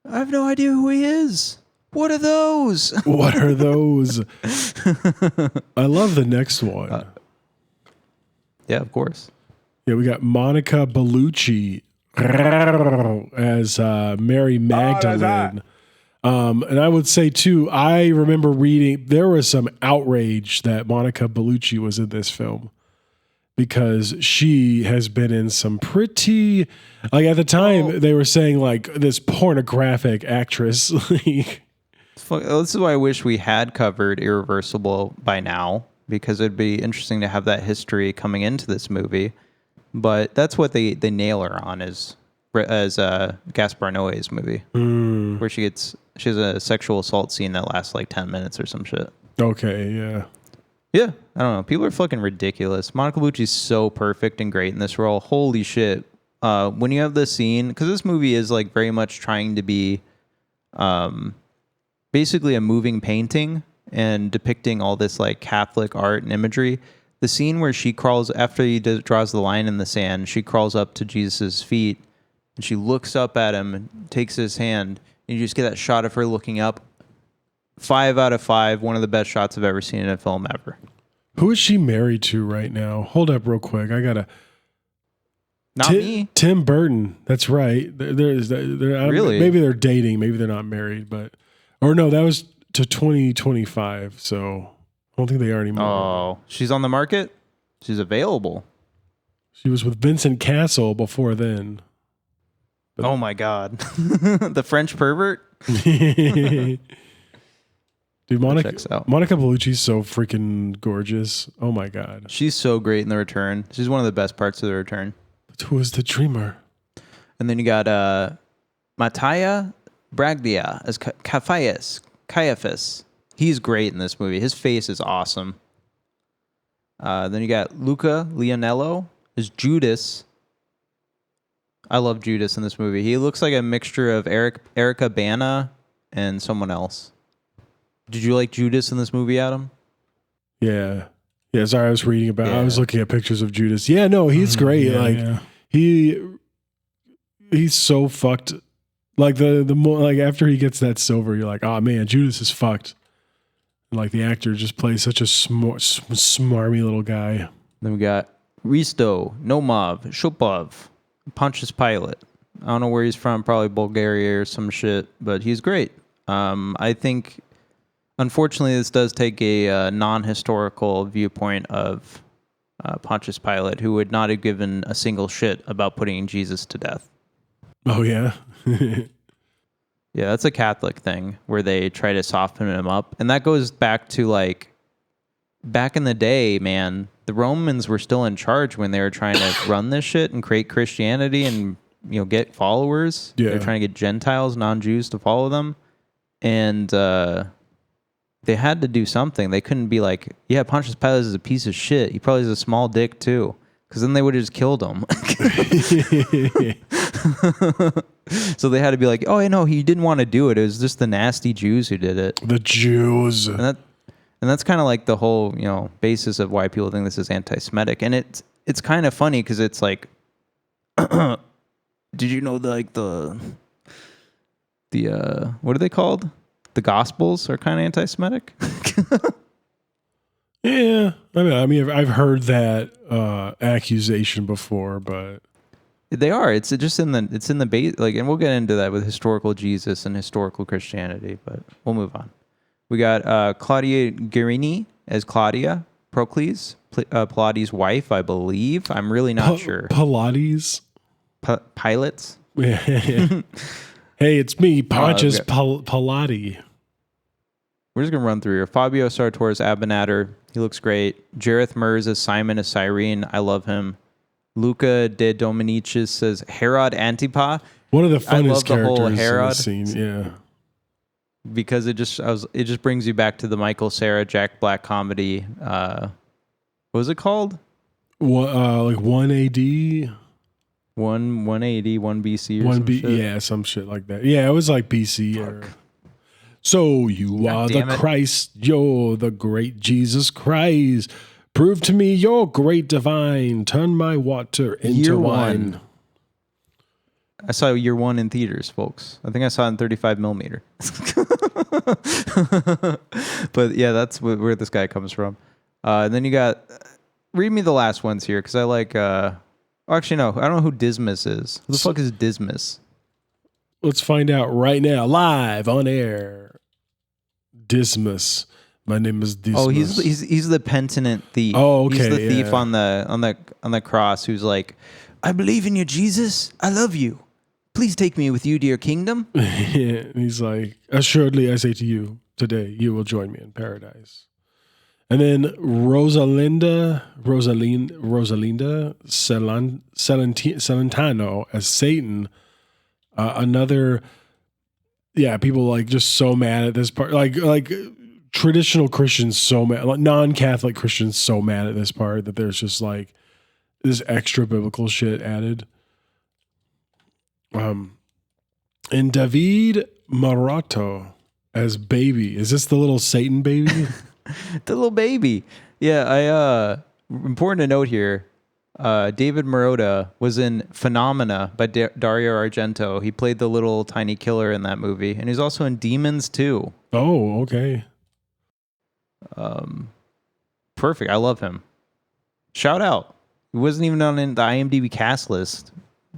I have no idea who he is. What are those? What are those? I love the next one. Yeah, of course. Yeah, we got Monica Bellucci as Mary Magdalene. And I would say, too, I remember reading, there was some outrage that Monica Bellucci was in this film, because she has been in some pretty, like at the time, they were saying like this pornographic actress. This is why I wish we had covered Irreversible by now, because it'd be interesting to have that history coming into this movie. But that's what they nail her on as Gaspar Noé's movie, where she has a sexual assault scene that lasts like 10 minutes or some shit. Okay, yeah. Yeah, I don't know. People are fucking ridiculous. Monica Bellucci's so perfect and great in this role. Holy shit. When you have this scene, because this movie is like very much trying to be basically a moving painting and depicting all this like Catholic art and imagery. The scene where she crawls, after he draws the line in the sand, she crawls up to Jesus' feet and she looks up at him and takes his hand, and you just get that shot of her looking up. 5 out of 5, one of the best shots I've ever seen in a film ever. Who is she married to right now? Hold up real quick. I gotta... Not me. Tim Burton. That's right. Really? Maybe they're dating. Maybe they're not married, but... Or no, that was to 2025, so I don't think they are anymore. Oh, she's on the market? She's available. She was with Vincent Cassel before then. But oh my God. The French pervert? Dude, Monica Bellucci's so freaking gorgeous. Oh my God. She's so great in The Return. She's one of the best parts of The Return. But who is the dreamer? And then you got Mattia Sbragia as Caiaphas. He's great in this movie. His face is awesome. Then you got Luca Leonello as Judas. I love Judas in this movie. He looks like a mixture of Erica Bana and someone else. Did you like Judas in this movie, Adam? Yeah. Yeah, sorry, I was reading about I was looking at pictures of Judas. Yeah, no, he's great. He's so fucked. Like the more, like after he gets that silver, you're like, oh man, Judas is fucked. And like the actor just plays such a smarmy little guy. Then we got Risto, Nomov, Shupov, Pontius Pilate. I don't know where he's from, probably Bulgaria or some shit, but he's great. I think, unfortunately, this does take a non-historical viewpoint of Pontius Pilate, who would not have given a single shit about putting Jesus to death. Oh, yeah? Yeah, that's a Catholic thing where they try to soften him up. And that goes back to, like, back in the day, man, the Romans were still in charge when they were trying to run this shit and create Christianity and, get followers. Yeah. They're trying to get Gentiles, non-Jews, to follow them. And they had to do something. They couldn't be like, yeah, Pontius Pilate is a piece of shit. He probably has a small dick, too. Because then they would have just killed him. So they had to be like, oh, no, he didn't want to do it. It was just the nasty Jews who did it. The Jews. And And that's kind of like the whole, basis of why people think this is anti-Semitic. And it's kind of funny because it's like, did you know the what are they called? The Gospels are kind of anti-Semitic. Yeah, I mean, I've heard that accusation before, but they are. It's just in the base, and we'll get into that with historical Jesus and historical Christianity, but we'll move on. We got Claudia Guerini as Claudia Procles, Pilates' wife, I believe. I'm really not sure. Pilates? Pilots? Yeah. Hey, it's me, Pontius Pilate. We're just going to run through here. Fabio Sartor as Abinader. He looks great. Jareth Mers as Simon as Cyrene. I love him. Luca de Dominicis as Herod Antipa. One of the funnest characters whole Herod in the scene, yeah. Because it just brings you back to the Michael Cera Jack Black comedy. What was it called? What, like 1 AD? 180, 1 BC or 1 some shit? Yeah, some shit like that. Yeah, it was like BC. So you are the Christ, you're the great Jesus Christ. Prove to me you're great divine. Turn my water into Year wine. One. I saw Year One in theaters, folks. I think I saw it in 35 millimeter. But yeah, that's where this guy comes from. And then you got, read me the last ones here, because I like, actually no, I don't know who Dismas is. Who the fuck is Dismas? Let's find out right now, live on air. Dismas. My name is Dismas. Oh, he's the penitent thief. Oh, okay. He's the thief on the cross who's like, I believe in you, Jesus. I love you. Please take me with you to your kingdom. Yeah, he's like, assuredly I say to you, today you will join me in paradise. And then Rosalinda Celentano as Satan. Another, people like just so mad at this part. Like traditional Christians so mad, like non-Catholic Christians so mad at this part that there's just like this extra biblical shit added. And David Marato as baby. Is this the little Satan baby? The little baby. Yeah, important to note here, David Marotta was in Phenomena by Dario Argento. He played the little tiny killer in that movie, and he's also in Demons too. Oh, okay. Perfect. I love him. Shout out. He wasn't even on the IMDb cast list.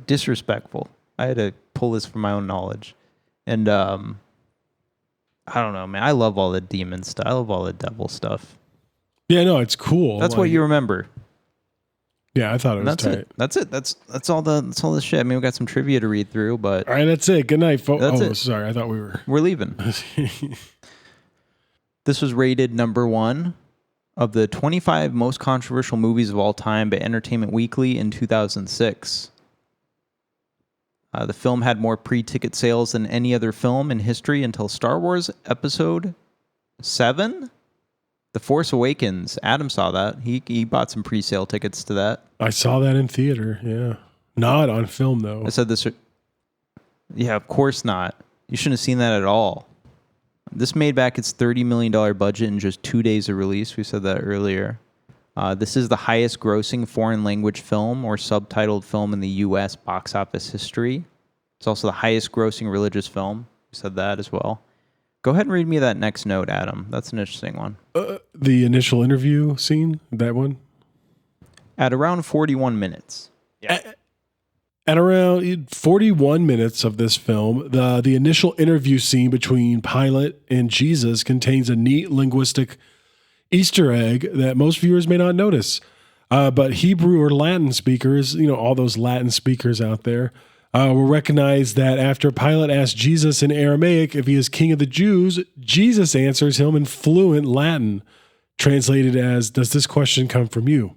Disrespectful. I had to pull this from my own knowledge. And I don't know, man. I love all the demon stuff. I love all the devil stuff. Yeah, no, it's cool. That's what you remember. Yeah, I thought it was tight. That's it. That's all the shit. I mean, we got some trivia to read through, but all right, that's it. Good night, folks. That's it. Sorry, I thought we're leaving. This was rated number 1 of the 25 most controversial movies of all time by Entertainment Weekly in 2006. The film had more pre-ticket sales than any other film in history until Star Wars Episode 7, The Force Awakens. Adam saw that. He bought some pre-sale tickets to that. I saw that in theater, yeah. Not on film, though. I said this... Yeah, of course not. You shouldn't have seen that at all. This made back its $30 million budget in just 2 days of release. We said that earlier. This is the highest grossing foreign language film or subtitled film in the U.S. box office history. It's also the highest grossing religious film. We said that as well. Go ahead and read me that next note, Adam. That's an interesting one. The initial interview scene, that one? At around 41 minutes. Yeah. At around 41 minutes of this film, the initial interview scene between Pilate and Jesus contains a neat linguistic Easter egg that most viewers may not notice. But Hebrew or Latin speakers, all those Latin speakers out there, will recognize that after Pilate asked Jesus in Aramaic if he is king of the Jews, Jesus answers him in fluent Latin, translated as, "Does this question come from you?"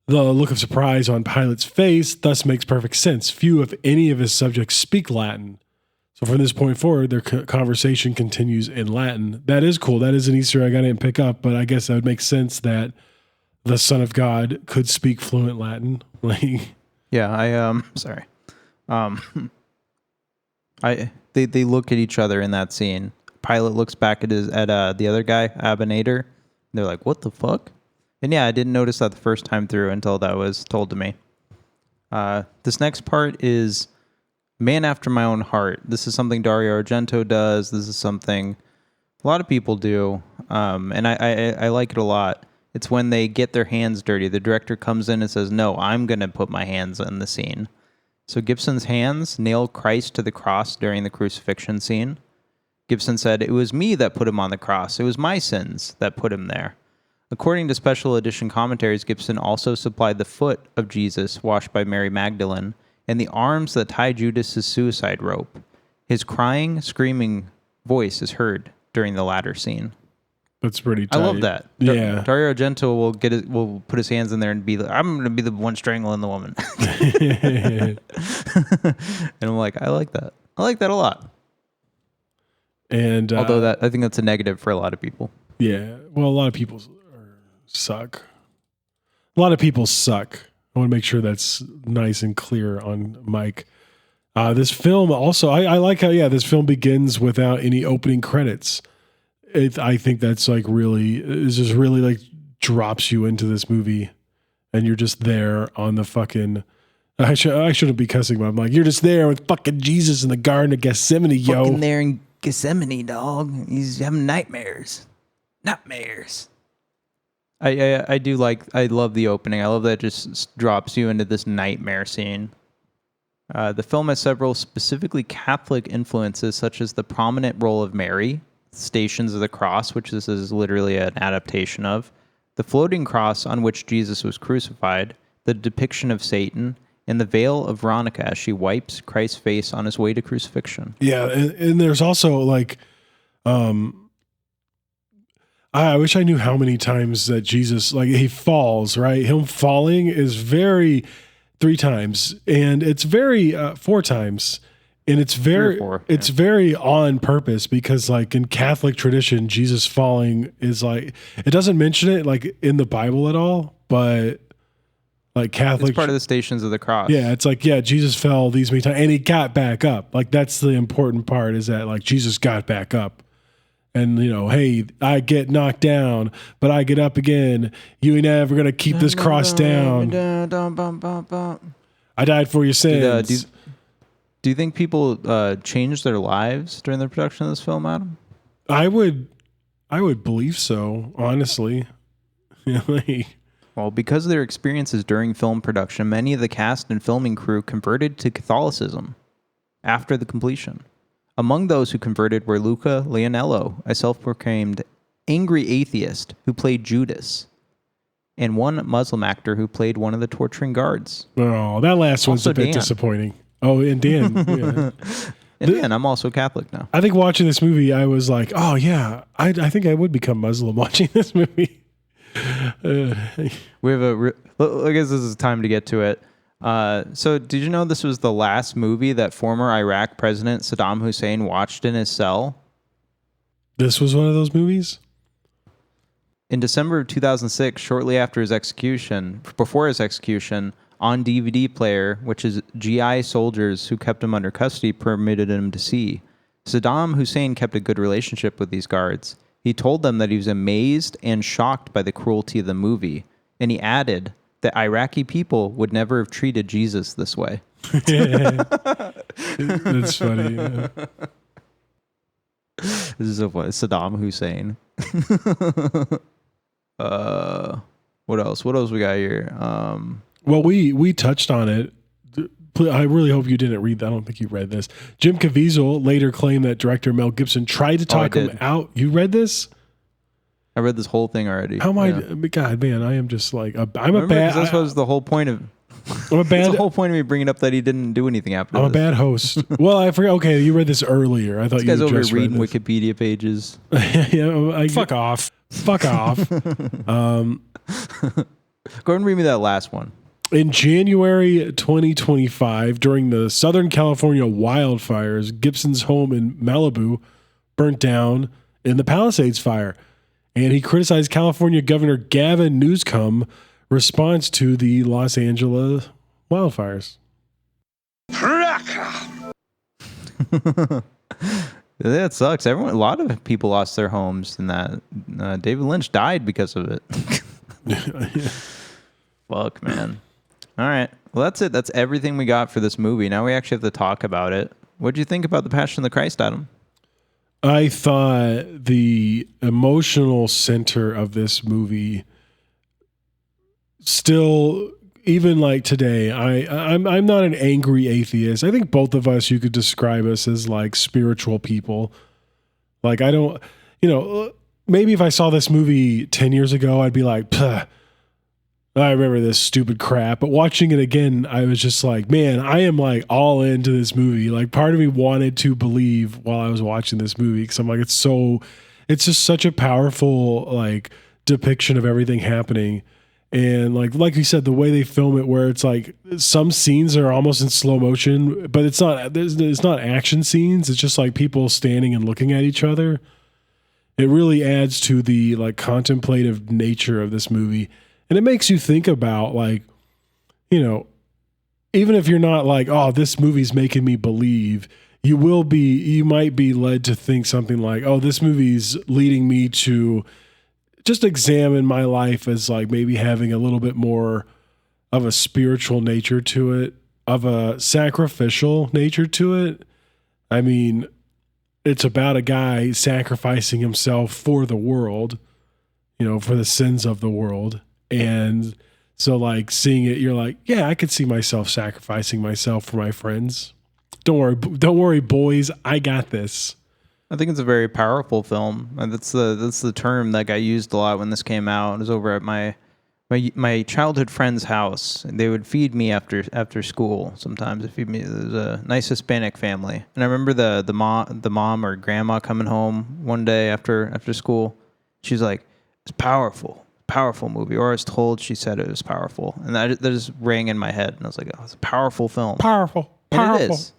The look of surprise on Pilate's face thus makes perfect sense. Few, if any, of his subjects speak Latin. So from this point forward, their conversation continues in Latin. That is cool. That is an Easter egg I didn't pick up, but I guess that would make sense that the Son of God could speak fluent Latin. Yeah, sorry. They look at each other in that scene. Pilate looks back at the other guy, Abinator. They're like, what the fuck? And yeah, I didn't notice that the first time through until that was told to me. This next part is Man After My Own Heart. This is something Dario Argento does. This is something a lot of people do, and I like it a lot. It's when they get their hands dirty. The director comes in and says, no, I'm going to put my hands in the scene. So Gibson's hands nailed Christ to the cross during the crucifixion scene. Gibson said, it was me that put him on the cross. It was my sins that put him there. According to special edition commentaries, Gibson also supplied the foot of Jesus washed by Mary Magdalene and the arms that tied Judas's suicide rope. His crying, screaming voice is heard during the latter scene. That's pretty tight. I love that. Yeah. Dario Argento will put his hands in there and be like, I'm going to be the one strangling the woman. And I'm like, I like that. I like that a lot. And although I think that's a negative for a lot of people. Yeah. Well, a lot of people suck. A lot of people suck. I want to make sure that's nice and clear on mic. This film also, I like how, this film begins without any opening credits. I think that's like really drops you into this movie, and you're just there on the fucking. I shouldn't be cussing, but I'm like, you're just there with fucking Jesus in the Garden of Gethsemane, yo. Fucking there in Gethsemane, dog. He's having nightmares. I do I love the opening. I love that it just drops you into this nightmare scene. The film has several specifically Catholic influences, such as the prominent role of Mary, Stations of the Cross, which this is literally an adaptation of, the floating cross on which Jesus was crucified, the depiction of Satan, and the veil of Veronica as she wipes Christ's face on his way to crucifixion. Yeah, and there's also I wish I knew how many times that Jesus, he falls, right? Him falling is 3 times, and it's very 4 times. And it's very on purpose because in Catholic tradition, Jesus falling is it doesn't mention it in the Bible at all, but Catholic. It's part of the Stations of the Cross. Yeah. It's Jesus fell these many times and he got back up. That's the important part is that Jesus got back up and hey, I get knocked down, but I get up again. You ain't ever going to keep this cross down. I died for your sins. Do you think people changed their lives during the production of this film, Adam? I would believe so, honestly. Well, because of their experiences during film production, many of the cast and filming crew converted to Catholicism after the completion. Among those who converted were Luca Leonello, a self-proclaimed angry atheist who played Judas, and one Muslim actor who played one of the torturing guards. Oh, that last one's a bit disappointing. Oh, and Dan. Yeah. Dan, I'm also Catholic now. I think watching this movie, I was like, oh, yeah, I think I would become Muslim watching this movie. We have I guess this is time to get to it. So did you know this was the last movie that former Iraq President Saddam Hussein watched in his cell? This was one of those movies? In December of 2006, shortly after before his execution, on DVD player, which is GI soldiers who kept him under custody permitted him to see. Saddam Hussein kept a good relationship with these guards. He told them that he was amazed and shocked by the cruelty of the movie, and he added that Iraqi people would never have treated Jesus this way. That's funny. Yeah. This is so funny. Saddam Hussein. What else? What else we got here? Well, we touched on it. I really hope you didn't read that. I don't think you read this. Jim Caviezel later claimed that director Mel Gibson tried to talk him out. You read this? I read this whole thing already. How am I? God, man, I am just I'm a bad. That was the whole point of. I'm a bad. That's the whole point of me bringing up that he didn't do anything after. I'm a bad host. Well, I forgot. Okay, you read this earlier. I thought you guys over just reading Wikipedia pages. Yeah, fuck off. Fuck off. Go ahead and read me that last one. In January 2025, during the Southern California wildfires, Gibson's home in Malibu burnt down in the Palisades fire, and he criticized California Governor Gavin Newsom's response to the Los Angeles wildfires. That sucks. A lot of people lost their homes in that. David Lynch died because of it. Fuck, man. All right. Well, that's it. That's everything we got for this movie. Now we actually have to talk about it. What did you think about the Passion of the Christ, Adam? I thought the emotional center of this movie still, even like today, I'm not an angry atheist. I think both of us, you could describe us as like spiritual people. Like I don't, maybe if I saw this movie 10 years ago, I'd be like, Puh, I remember this stupid crap. But watching it again, I was just like, man, I am like all into this movie. Like part of me wanted to believe while I was watching this movie because I'm like, it's just such a powerful like depiction of everything happening. And like you said, the way they film it, where it's like some scenes are almost in slow motion, but it's not action scenes. It's just like people standing and looking at each other. It really adds to the like contemplative nature of this movie. And it makes you think about like, even if you're not like, oh, this movie's making me believe, you might be led to think something like, oh, this movie's leading me to just examine my life as like maybe having a little bit more of a spiritual nature to it, of a sacrificial nature to it. I mean, it's about a guy sacrificing himself for the world, for the sins of the world. And so like seeing it, you're like, yeah, I could see myself sacrificing myself for my friends. Don't worry, boys. I got this. I think it's a very powerful film. And that's the term that got used a lot when this came out. It was over at my childhood friend's house. They would feed me after school. Sometimes they feed me. It was a nice Hispanic family, and I remember the mom or grandma coming home one day after school. She's like, "It's powerful movie," or I was told she said it was powerful, and that just rang in my head, and I was like, "Oh, it's a powerful film." Powerful. And it is.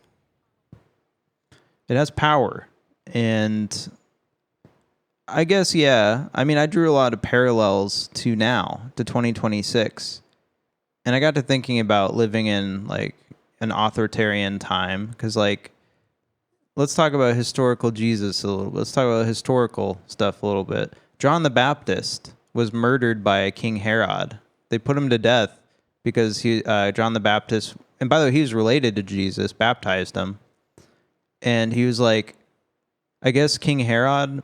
It has power, and I guess, yeah. I mean, I drew a lot of parallels to 2026. And I got to thinking about living in like an authoritarian time. Because like, let's talk about historical Jesus a little bit. Let's talk about historical stuff a little bit. John the Baptist was murdered by King Herod. They put him to death because John the Baptist, and by the way, he was related to Jesus, baptized him. And he was like, I guess King Herod,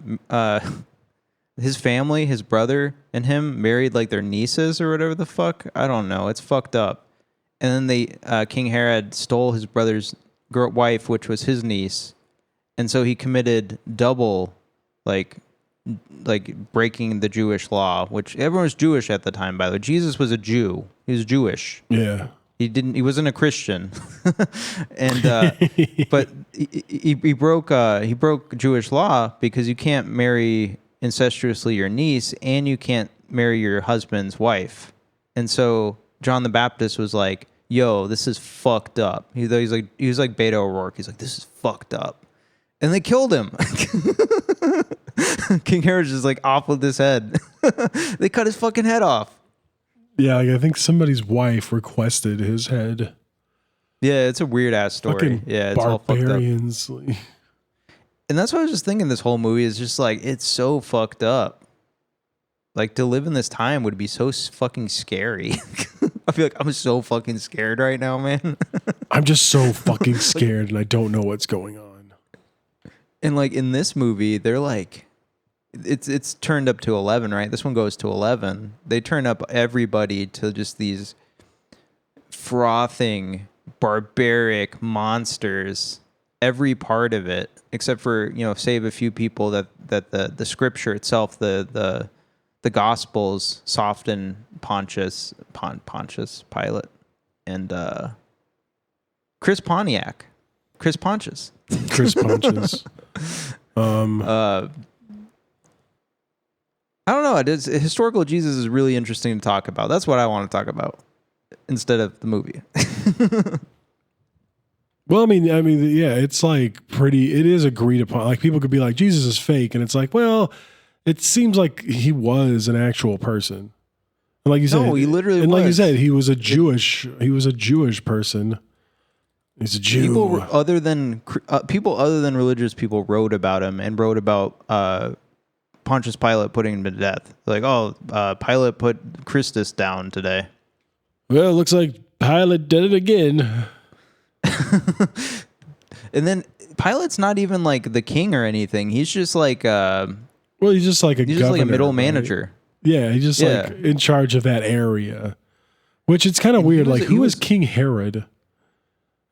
his family, his brother, and him married like their nieces or whatever the fuck. I don't know. It's fucked up. And then King Herod stole his brother's wife, which was his niece, and so he committed double, like breaking the Jewish law, which everyone was Jewish at the time. By the way, Jesus was a Jew. He was Jewish. Yeah. He wasn't a Christian, and but he broke Jewish law because you can't marry incestuously your niece and you can't marry your husband's wife. And so John the Baptist was like, "Yo, this is fucked up." He was like Beto O'Rourke. He's like, "This is fucked up," and they killed him. King Herod's just like off with his head. They cut his fucking head off. Yeah, like I think somebody's wife requested his head. Yeah, it's a weird ass story. Fucking yeah, it's barbarians. all fucked up. And that's what I was just thinking. This whole movie is just like, it's so fucked up. Like to live in this time would be so fucking scary. I feel like I'm so fucking scared right now, man. I'm just so fucking scared, and I don't know what's going on. And like in this movie, they're like, it's turned up to 11, right? This one goes to 11. They turn up everybody to just these frothing, barbaric monsters. Every part of it, except for save a few people that the scripture itself, the Gospels soften Pontius Pilate and Chris Pontius. I don't know. Historical Jesus is really interesting to talk about. That's what I want to talk about instead of the movie. Well, I mean, yeah, it's like it is agreed upon. Like people could be like, Jesus is fake. And it's like, well, it seems like he was an actual person. And like you said, no, he literally and was. Like you said, he was a Jewish person. He's a Jew. People other than religious people wrote about him and wrote about Pontius Pilate putting him to death. Like, Pilate put Christus down today. Well, it looks like Pilate did it again. And then Pilate's not even like the king or anything. He's just like he's just like a middle right? manager. Yeah, he's just like in charge of that area. Which it's kind of weird. Like, who was King Herod?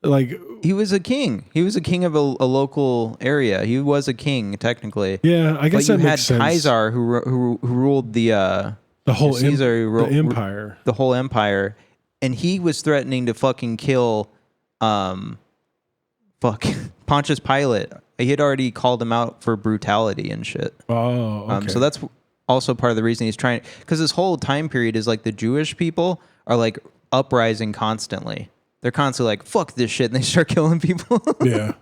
Like, he was a king. He was a king of a local area. He was a king technically. Yeah, I guess that makes sense. But you had Caesar who ruled the whole the empire. The whole empire, and he was threatening to fucking kill Pontius Pilate. He had already called him out for brutality and shit. Oh, okay. So that's also part of the reason he's trying, because this whole time period is like the Jewish people are like uprising constantly. They're constantly like, fuck this shit, and they start killing people. Yeah.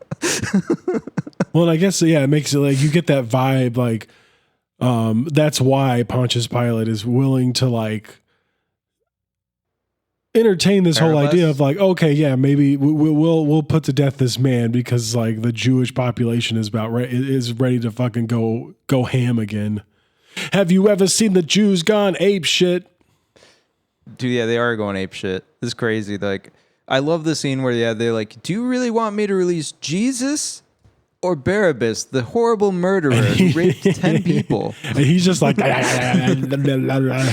Well, I guess, it makes it like you get that vibe, like, that's why Pontius Pilate is willing to like entertain this whole idea of like, okay, yeah, maybe we'll put to death this man because like the Jewish population is is ready to fucking go ham again. Have you ever seen the Jews gone ape shit? Dude, yeah, they are going ape shit. It's crazy. Like, I love the scene where they're like, do you really want me to release Jesus or Barabbas, the horrible murderer who raped 10 people? And he's just like, he's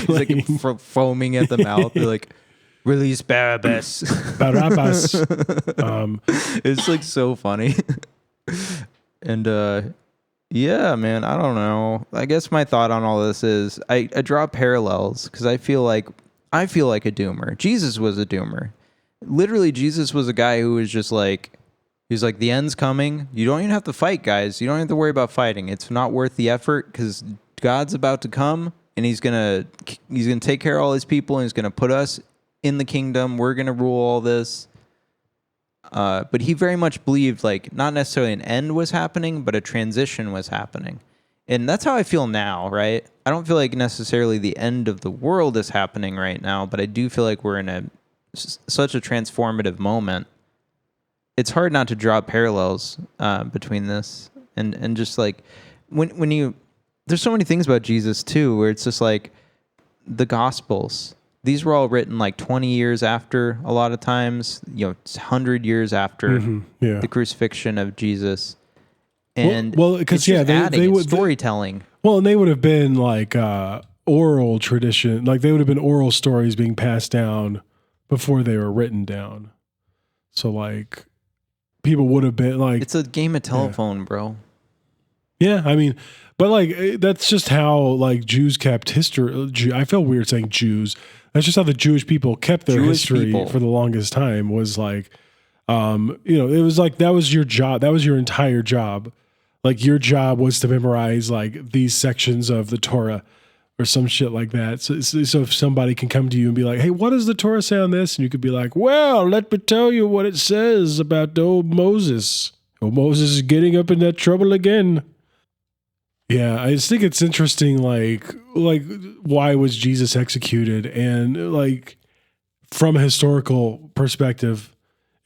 like foaming at the mouth. They're like, release Barabbas. Barabbas. It's like so funny. And yeah, man, I don't know. I guess my thought on all this is I draw parallels because I feel like a doomer. Jesus was a doomer. Literally, Jesus was a guy who was just like, he's like, the end's coming. You don't even have to fight, guys. You don't have to worry about fighting. It's not worth the effort because God's about to come and he's gonna take care of all his people and he's gonna put us in the kingdom. We're gonna rule all this. But he very much believed like not necessarily an end was happening, but a transition was happening. And that's how I feel now, right? I don't feel like necessarily the end of the world is happening right now, but I do feel like we're in such a transformative moment. It's hard not to draw parallels between this and just like when you, there's so many things about Jesus too, where it's just like the Gospels. These were all written like 20 years after, a lot of times, 100 years after the crucifixion of Jesus. And because they would storytelling. Well, and they would have been like oral tradition, like they would have been oral stories being passed down before they were written down. So like people would have been like, it's a game of telephone, bro. Yeah, I mean, but like that's just how like Jews kept history. I feel weird saying Jews. That's just how the Jewish people kept their history for the longest time. Was like, it was like that was your job. That was your entire job. Like your job was to memorize like these sections of the Torah or some shit like that. So if somebody can come to you and be like, hey, what does the Torah say on this? And you could be like, well, let me tell you what it says about old Moses. Old Moses is getting up in that trouble again. Yeah, I just think it's interesting, like why was Jesus executed? And like from a historical perspective,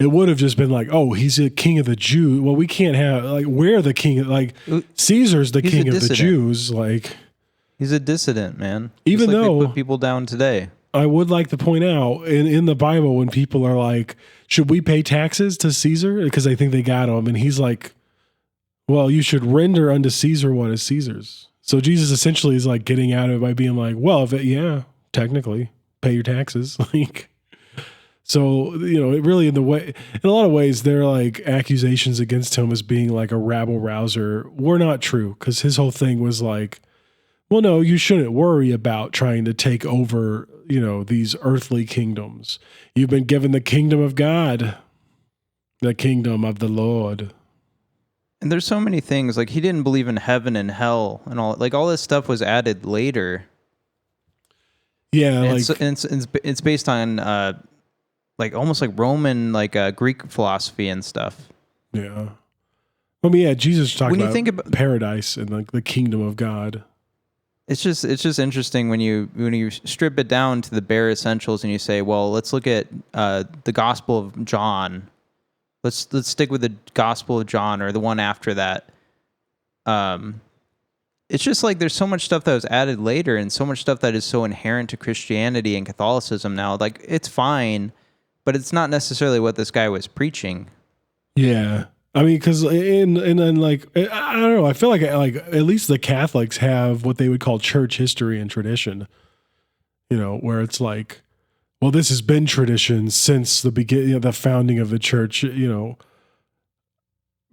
it would have just been like, oh, he's a king of the Jews. Well, we can't have like we're the king. Like Caesar's the king of the Jews. Like he's a dissident, man. Even though they put people down today. I would like to point out in the Bible when people are like, should we pay taxes to Caesar? Because I think they got him, and he's like, well, you should render unto Caesar what is Caesar's. So Jesus essentially is like getting out of it by being like, well, technically pay your taxes. Like, so, it really in a lot of ways, they're like accusations against him as being like a rabble rouser were not true. Cause his whole thing was like, well, no, you shouldn't worry about trying to take over, these earthly kingdoms. You've been given the kingdom of God, the kingdom of the Lord. And there's so many things, like he didn't believe in heaven and hell and all this stuff was added later. Yeah. And it's based on, like almost like Roman, like Greek philosophy and stuff. Yeah. I mean, yeah, Jesus talked when about, you think about paradise and like the kingdom of God. It's just interesting when you strip it down to the bare essentials and you say, well, let's look at the Gospel of John. Let's stick with the Gospel of John or the one after that. It's just like there's so much stuff that was added later and so much stuff that is so inherent to Christianity and Catholicism now. Like, it's fine, but it's not necessarily what this guy was preaching. Yeah. I mean, because and then like, I don't know. I feel like at least the Catholics have what they would call church history and tradition, you know, where it's like, well, this has been tradition since the beginning, the founding of the church, you know.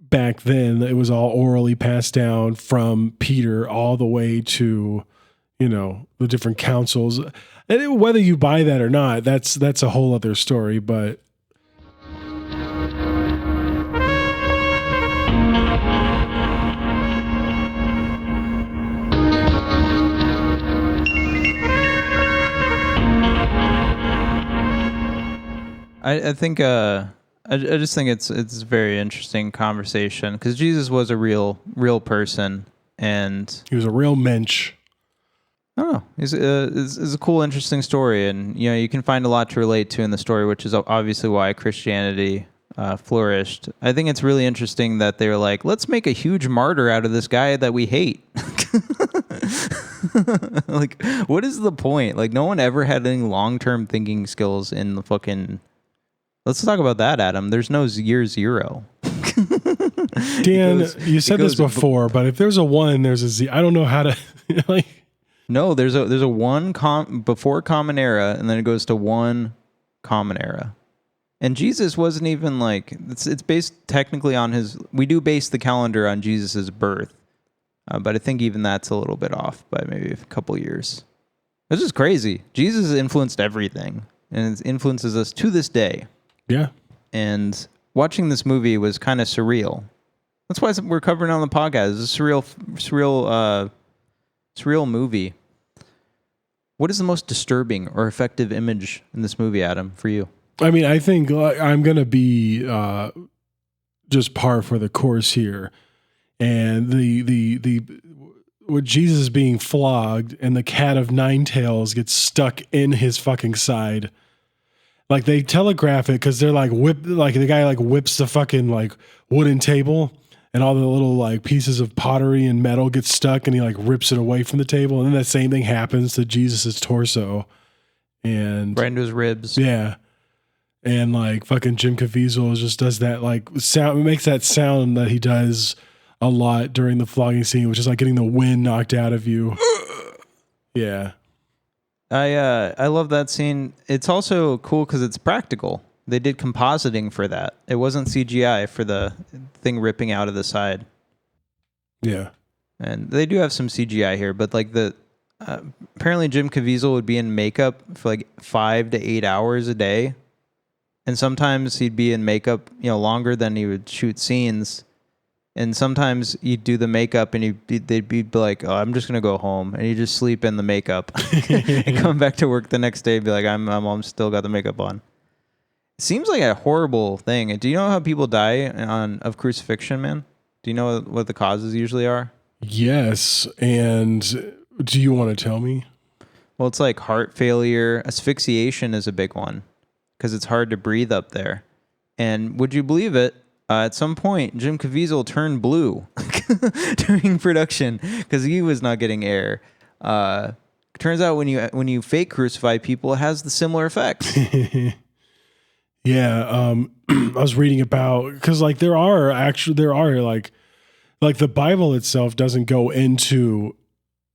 Back then, it was all orally passed down from Peter all the way to, you know, the different councils. And whether you buy that or not, that's a whole other story. But I think I just think it's a very interesting conversation because Jesus was a real person, and he was a real mensch. I don't know. It's a cool, interesting story, and you know you can find a lot to relate to in the story, which is obviously why Christianity flourished. I think it's really interesting that they're like, let's make a huge martyr out of this guy that we hate. Like, what is the point? Like, no one ever had any long-term thinking skills in the fucking. Let's talk about that, Adam. There's no year zero. Dan, you said this before, but if there's a 1, there's a Z. I don't know how to like. No, there's a 1 before Common Era, and then it goes to 1 Common Era. And Jesus wasn't even like it's based technically on his. We do base the calendar on Jesus's birth, but I think even that's a little bit off by maybe a couple years. This is crazy. Jesus influenced everything, and it influences us to this day. Yeah. And watching this movie was kind of surreal. That's why we're covering it on the podcast. It's a surreal movie. What is the most disturbing or effective image in this movie, Adam, for you? I mean, I think I'm going to be just par for the course here. And the with Jesus being flogged and the cat of 9 tails gets stuck in his fucking side. Like they telegraph it because they're like the guy like whips the fucking like wooden table and all the little like pieces of pottery and metal get stuck and he like rips it away from the table. And then that same thing happens to Jesus's torso and right into his ribs. Yeah. And like fucking Jim Caviezel just does that like sound, makes that sound that he does a lot during the flogging scene, which is like getting the wind knocked out of you. Yeah. I love that scene. It's also cool because it's practical. They did compositing for that. It wasn't CGI for the thing ripping out of the side. Yeah. And they do have some CGI here, but like apparently Jim Caviezel would be in makeup for like 5 to 8 hours a day. And sometimes he'd be in makeup, you know, longer than he would shoot scenes. And sometimes you'd do the makeup and they'd be like, oh, I'm just going to go home. And you just sleep in the makeup and come back to work the next day and be like, I'm still got the makeup on. It seems like a horrible thing. Do you know how people die of crucifixion, man? Do you know what the causes usually are? Yes. And do you want to tell me? Well, it's like heart failure. Asphyxiation is a big one because it's hard to breathe up there. And would you believe it? At some point, Jim Caviezel turned blue during production because he was not getting air. Turns out when you fake crucify people, it has the similar effects. Yeah, I was reading about because like there are like the Bible itself doesn't go into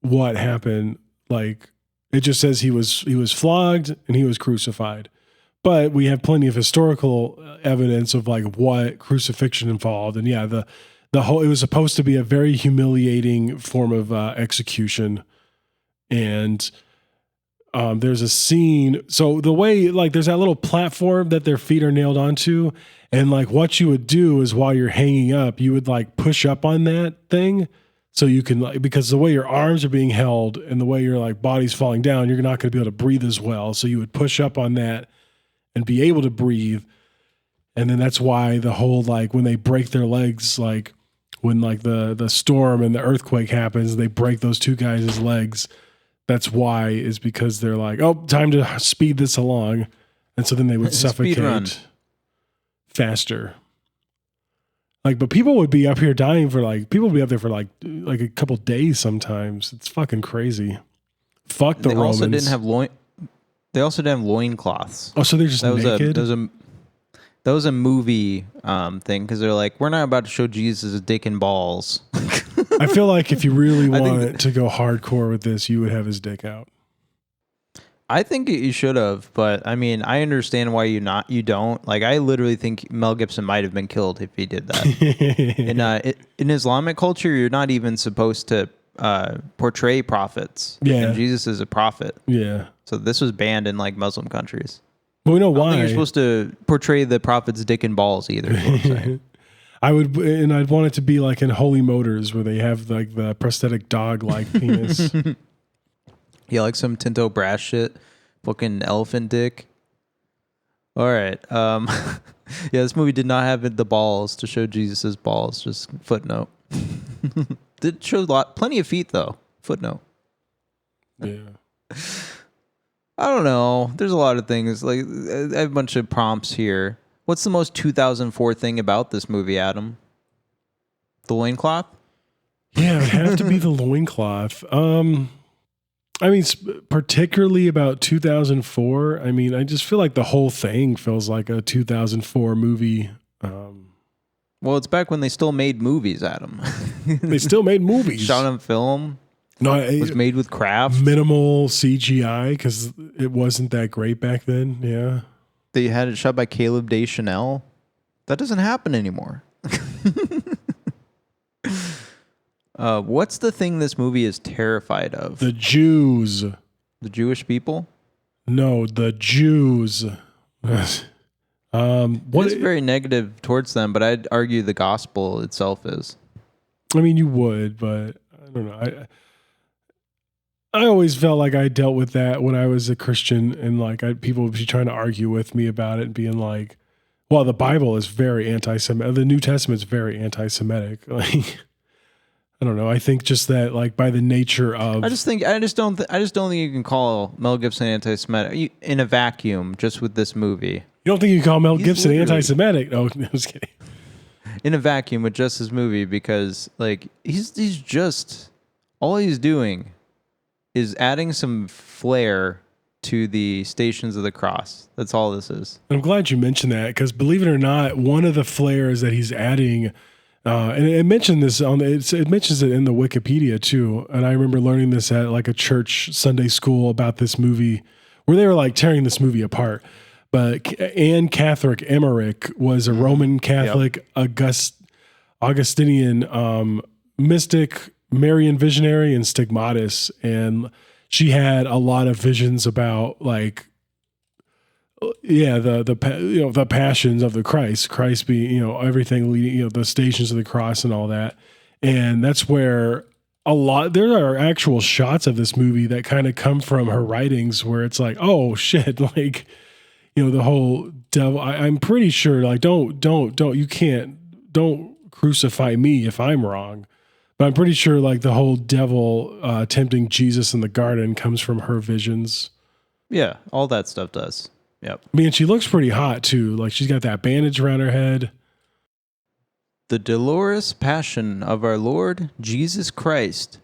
what happened. Like it just says he was flogged and he was crucified. But we have plenty of historical evidence of like what crucifixion involved. And yeah, the whole, it was supposed to be a very humiliating form of execution. And there's a scene. So the way, like there's that little platform that their feet are nailed onto. And like what you would do is while you're hanging up, you would like push up on that thing. So you can like, because the way your arms are being held and the way your like body's falling down, you're not going to be able to breathe as well. So you would push up on that and be able to breathe. And then that's why the whole, like when they break their legs, like when like the storm and the earthquake happens, they break those 2 guys' legs. That's why, is because they're like, oh, time to speed this along. And so then they would suffocate faster. Like, but people would be up here dying for like, people would be up there for like a couple days sometimes. It's fucking crazy. Fuck the Romans. They also didn't have loincloths. Oh, so they're just naked? That was a movie thing because they're like, we're not about to show Jesus' dick and balls. I feel like if you really want to go hardcore with this, you would have his dick out. I think you should have, but I mean, I understand why you don't. Like, I literally think Mel Gibson might have been killed if he did that. In Islamic culture, you're not even supposed to portray prophets. Yeah. And Jesus is a prophet. Yeah. So this was banned in like Muslim countries. Well, we know I don't why. think you're supposed to portray the prophet's dick and balls either. Is what I'm saying. I'd want it to be like in Holy Motors where they have like the prosthetic dog-like penis. Yeah, like some Tinto Brass shit. Fucking elephant dick. All right. Yeah, this movie did not have the balls to show Jesus' balls. Just footnote. Did show plenty of feet though. Footnote. Yeah. I don't know. There's a lot of things. Like, I have a bunch of prompts here. What's the most 2004 thing about this movie, Adam? The loincloth? Yeah, it would have to be the loincloth. I mean, particularly about 2004. I mean, I just feel like the whole thing feels like a 2004 movie. Well, it's back when they still made movies, Adam. They still made movies. Shot on film. No, it was made with craft. Minimal CGI because it wasn't that great back then. Yeah. They had it shot by Caleb Deschanel. That doesn't happen anymore. What's the thing this movie is terrified of? The Jews. The Jewish people? No, the Jews. It's very negative towards them, but I'd argue the gospel itself is. I mean, you would, but I don't know. I always felt like I dealt with that when I was a Christian, and like people would be trying to argue with me about it and being like, well, the Bible is very anti-Semitic. The New Testament's very anti-Semitic. Like, I don't know. I think just that, like, by the nature of, I just don't think you can call Mel Gibson anti-Semitic in a vacuum just with this movie. You don't think you can call Mel Gibson anti-Semitic? No, I was kidding. In a vacuum with just this movie, because like he's just, all he's doing is adding some flair to the Stations of the Cross. That's all this is. I'm glad you mentioned that, because believe it or not, one of the flares that he's adding, and it mentioned this it mentions it in the Wikipedia too. And I remember learning this at like a church Sunday school about this movie, where they were like tearing this movie apart. But Anne Catherick Emmerich was a Roman Catholic, Augustinian mystic, Marian visionary, and stigmatist, and she had a lot of visions about like, the passions of the Christ being, everything leading, the Stations of the Cross and all that, and that's where there are actual shots of this movie that kind of come from her writings, where it's like, oh shit, like, the whole devil. I'm pretty sure, like, don't crucify me if I'm wrong. But I'm pretty sure, like, the whole devil tempting Jesus in the garden comes from her visions. Yeah, all that stuff does. Yep. I mean, she looks pretty hot, too. Like, she's got that bandage around her head. The dolorous passion of our Lord Jesus Christ.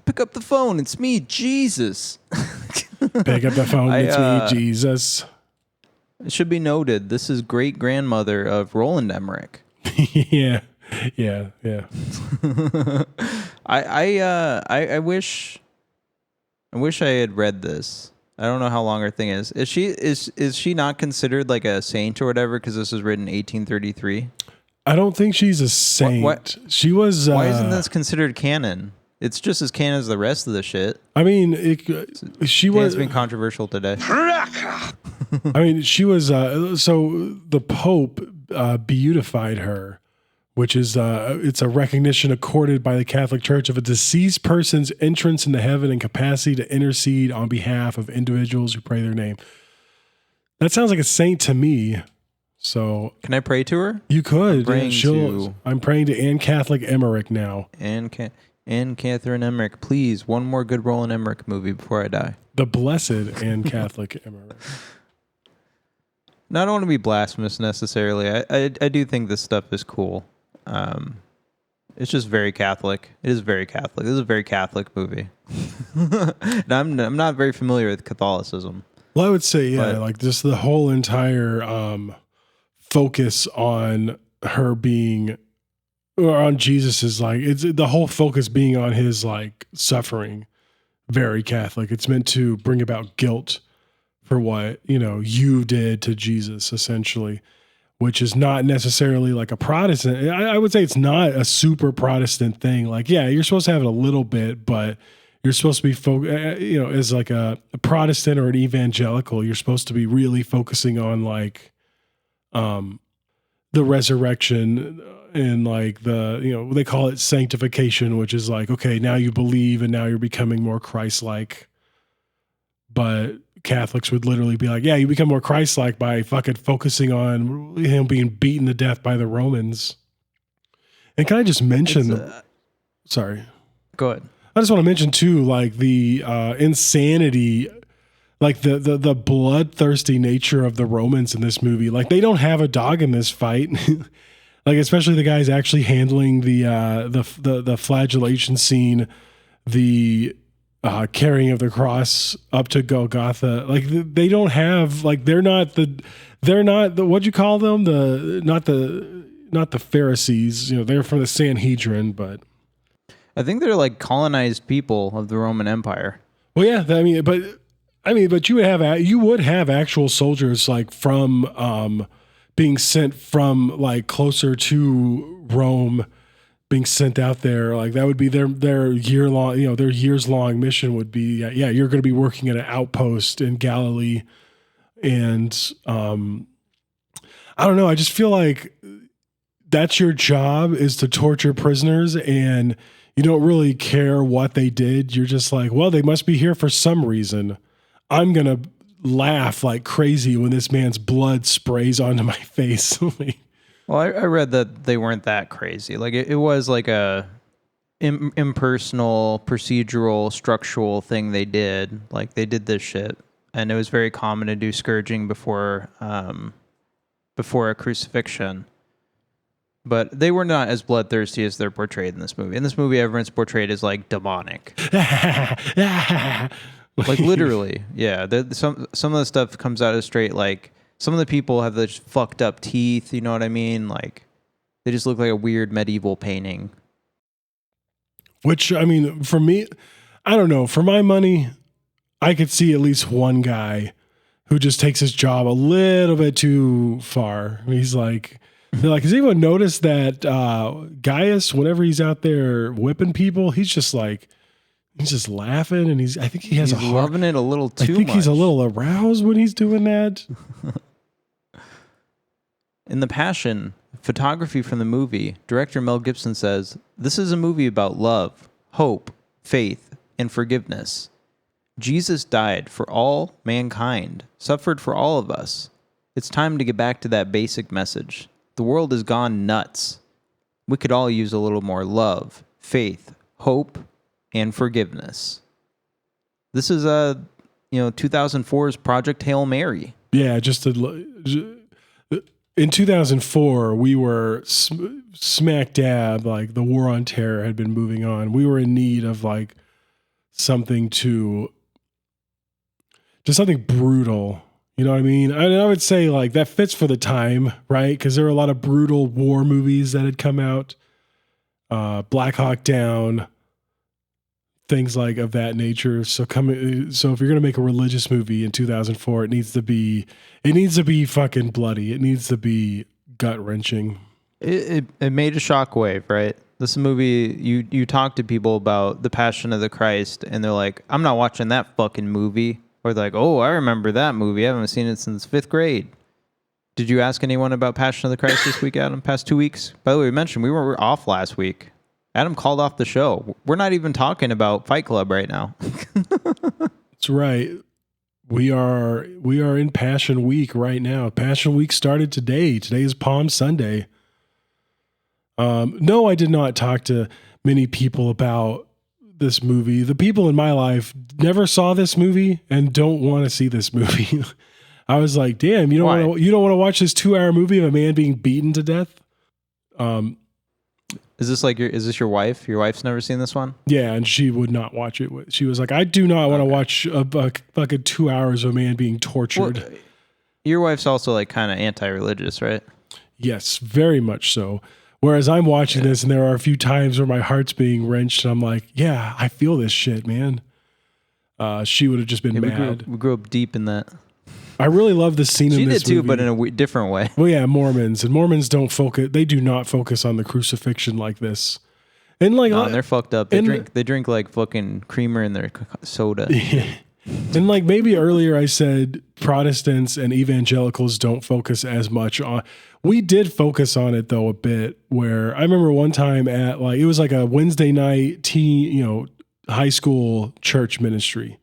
Pick up the phone. It's me, Jesus. Pick up the phone. It's me, Jesus. It should be noted, this is great-grandmother of Roland Emmerich. Yeah. I wish I had read this. I don't know how long her thing is. Is she not considered like a saint or whatever because this was written in 1833? I don't think she's a saint. What? She was. Why isn't this considered canon? It's just as canon as the rest of the shit. I mean, she was. It's been controversial today. I mean, she was. So the Pope beatified her, which is it's a recognition accorded by the Catholic Church of a deceased person's entrance into heaven and capacity to intercede on behalf of individuals who pray their name. That sounds like a saint to me. So can I pray to her? You could. I'm praying to Anne Catholic Emmerich now. Anne Catherine Emmerich, please, one more good Roland Emmerich movie before I die. The Blessed Anne Catholic Emmerich. No, I don't want to be blasphemous necessarily. I do think this stuff is cool. It's just very Catholic. It is very Catholic. This is a very Catholic movie. And I'm not very familiar with Catholicism. Well, I would say, yeah, like just the whole entire focus on her being, or on Jesus is like, it's the whole focus being on his like suffering, very Catholic. It's meant to bring about guilt for what, you did to Jesus, essentially, which is not necessarily like a Protestant. I would say it's not a super Protestant thing. Like, yeah, you're supposed to have it a little bit, but you're supposed to be, as like a Protestant or an evangelical, you're supposed to be really focusing on like the resurrection and like they call it sanctification, which is like, okay, now you believe and now you're becoming more Christ-like. But Catholics would literally be like, yeah, you become more Christ-like by fucking focusing on him being beaten to death by the Romans. And can I just mention, sorry. Go ahead. I just want to mention too, like the insanity, like the bloodthirsty nature of the Romans in this movie. Like they don't have a dog in this fight. Like especially the guys actually handling the flagellation scene, the carrying of the cross up to Golgotha. Like they don't have, like they're not the what'd you call them? Not the Pharisees. They're from the Sanhedrin, but I think they're like colonized people of the Roman Empire. Well, yeah, but you would have actual soldiers like from being sent from like closer to Rome, being sent out there. Like that would be their year long, their years long mission would be, yeah, you're going to be working at an outpost in Galilee, and I don't know. I just feel like that's your job, is to torture prisoners, and you don't really care what they did. You're just like, well, they must be here for some reason. I'm going to laugh like crazy when this man's blood sprays onto my face. Well, I read that they weren't that crazy. Like it was like a impersonal, procedural, structural thing they did. Like they did this shit, and it was very common to do scourging before a crucifixion. But they were not as bloodthirsty as they're portrayed in this movie. In this movie, everyone's portrayed as like demonic. Like literally, yeah. Some of the stuff comes out as straight, like some of the people have those fucked up teeth. You know what I mean? Like they just look like a weird medieval painting. Which, I mean, for me, I don't know. For my money, I could see at least one guy who just takes his job a little bit too far. He's like, they're like, has anyone noticed that Gaius, whenever he's out there whipping people, he's just laughing, and I think he's loving it a little too much. I think he's a little aroused when he's doing that. In The Passion, photography from the movie, director Mel Gibson says, "This is a movie about love, hope, faith, and forgiveness. Jesus died for all mankind, suffered for all of us. It's time to get back to that basic message. The world has gone nuts. We could all use a little more love, faith, hope, and forgiveness." This is 2004's Project Hail Mary. Yeah, in 2004, we were smack dab, like the war on terror had been moving on. We were in need of like something brutal. You know what I mean? I would say like that fits for the time, right? Because there were a lot of brutal war movies that had come out. Black Hawk Down, things like of that nature. So if you're gonna make a religious movie in 2004, it needs to be fucking bloody. It needs to be gut wrenching. It made a shockwave, right? This movie, you talk to people about The Passion of the Christ, and they're like, "I'm not watching that fucking movie." Or they're like, "Oh, I remember that movie. I haven't seen it since 5th grade." Did you ask anyone about Passion of the Christ this week, Adam? Past 2 weeks? By the way, we mentioned we were off last week. Adam called off the show. We're not even talking about Fight Club right now. That's right. We are in Passion Week right now. Passion Week started today. Today is Palm Sunday. No, I did not talk to many people about this movie. The people in my life never saw this movie and don't want to see this movie. I was like, damn, you don't want to watch this 2-hour movie of a man being beaten to death? Is this your wife? Your wife's never seen this one? Yeah, and she would not watch it. She was like, I do not want to watch a fucking 2 hours of a man being tortured. Well, your wife's also like kind of anti-religious, right? Yes, very much so. Whereas I'm watching this and there are a few times where my heart's being wrenched and I'm like, yeah, I feel this shit, man. She would have just been mad. We grew up deep in that. I really love the scene in this movie. She did too, but in a different way. Well, yeah, Mormons don't focus. They do not focus on the crucifixion like this. And like, they're fucked up. They drink like fucking creamer in their soda. Yeah. And like maybe earlier I said Protestants and evangelicals don't focus as much on. We did focus on it though a bit. Where I remember one time at it was like a Wednesday night high school church ministry.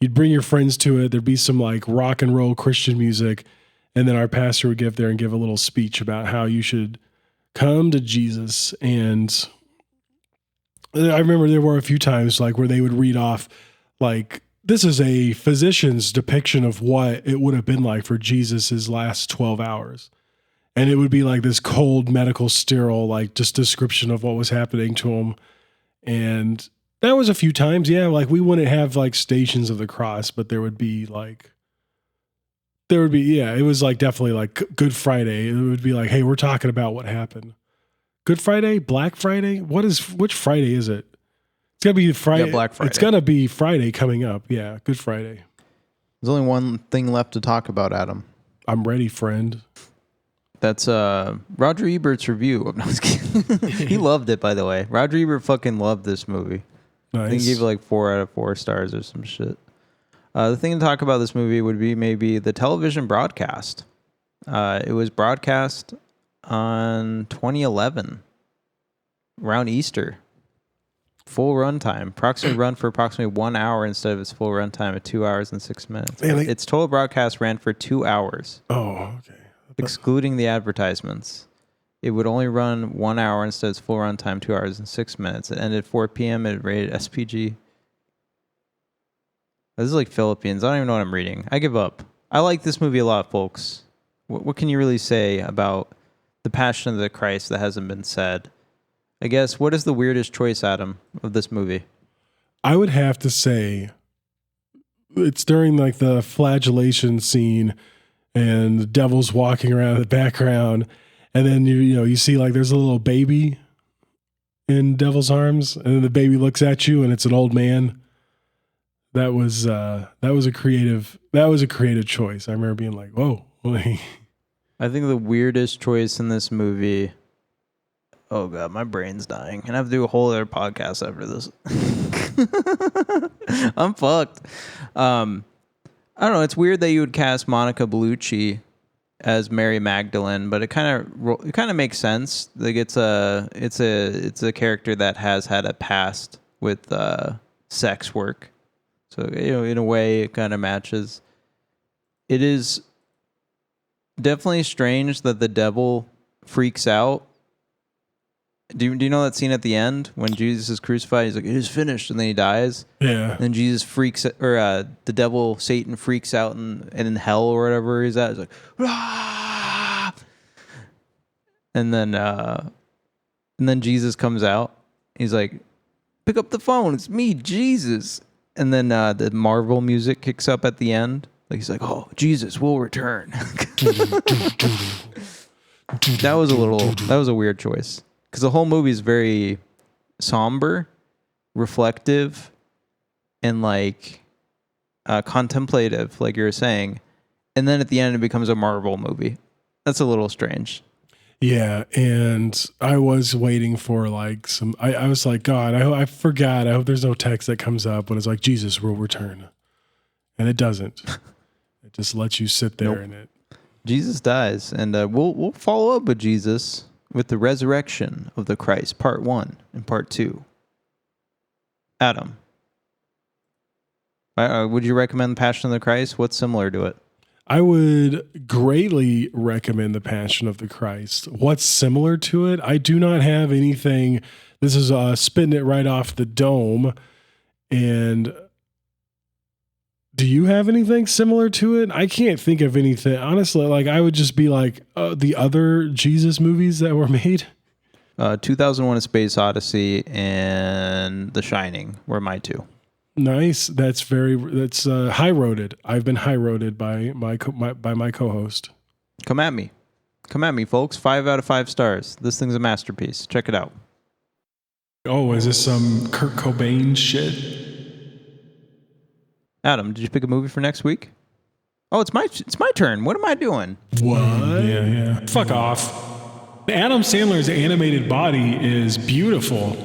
You'd bring your friends to it. There'd be some like rock and roll Christian music. And then our pastor would get there and give a little speech about how you should come to Jesus. And I remember there were a few times like where they would read off like, this is a physician's depiction of what it would have been like for Jesus's last 12 hours. And it would be like this cold medical sterile, like just description of what was happening to him. And that was a few times. Yeah. Like we wouldn't have like Stations of the Cross, but it was like definitely like Good Friday. It would be like, hey, we're talking about what happened. Good Friday, Black Friday. Which Friday is it? It's gonna be Friday. Yeah, Black Friday. It's gonna be Friday coming up. Yeah, Good Friday. There's only one thing left to talk about, Adam. I'm ready, friend. That's Roger Ebert's review. No, I was kidding. He loved it, by the way. Roger Ebert fucking loved this movie. Nice. I think he gave it like 4 out of 4 stars or some shit. The thing to talk about this movie would be maybe the television broadcast. It was broadcast on 2011, around Easter. Full runtime. Approximately run for approximately 1 hour instead of its full runtime of 2 hours and 6 minutes. Its total broadcast ran for 2 hours. Oh, okay. Excluding the advertisements. It would only run 1 hour instead of its full runtime, 2 hours and 6 minutes. It ended 4 p.m. It rated SPG. This is like Philippines. I don't even know what I'm reading. I give up. I like this movie a lot, folks. What can you really say about the Passion of the Christ that hasn't been said? I guess, what is the weirdest choice, Adam, of this movie? I would have to say it's during like the flagellation scene and the devil's walking around in the background. And then you see like there's a little baby in devil's arms, and then the baby looks at you and it's an old man. That was a creative choice. I remember being like, whoa. I think the weirdest choice in this movie. Oh god, my brain's dying. And I have to do a whole other podcast after this. I'm fucked. I don't know. It's weird that you would cast Monica Bellucci as Mary Magdalene, but it kind of makes sense. Like it's a character that has had a past with sex work, so in a way it kind of matches. It is definitely strange that the devil freaks out. Do you know that scene at the end when Jesus is crucified? He's like, "It is finished," and then he dies. Yeah. And Jesus freaks, or the devil, Satan, freaks out, and in hell or whatever he's at, he's like, "Ah!" And then Jesus comes out. He's like, "Pick up the phone. It's me, Jesus." And then the Marvel music kicks up at the end. Like he's like, "Oh, Jesus will return." That was a weird choice. Because the whole movie is very somber, reflective, and like contemplative, like you were saying. And then at the end, it becomes a Marvel movie. That's a little strange. Yeah, and I was waiting for like some. I was like, God, I forgot. I hope there's no text that comes up when it's like Jesus will return, and it doesn't. It just lets you sit there in it. Jesus dies, and we'll follow up with Jesus. With the resurrection of the Christ, part 1 and part 2. Adam, would you recommend the Passion of the Christ? What's similar to it? I would greatly recommend the Passion of the Christ. What's similar to it? I do not have anything. This is spitting it right off the dome. And do you have anything similar to it? I can't think of anything. Honestly, like I would just be like the other Jesus movies that were made. 2001: A Space Odyssey and The Shining were my two. Nice. That's high-roaded. I've been high-roaded by my co-host. Come at me, folks. 5 out of 5 stars. This thing's a masterpiece. Check it out. Oh, is this some Kurt Cobain shit? Adam, did you pick a movie for next week? Oh, it's my turn. What am I doing? What? Yeah. Fuck off. The Adam Sandler's animated body is beautiful.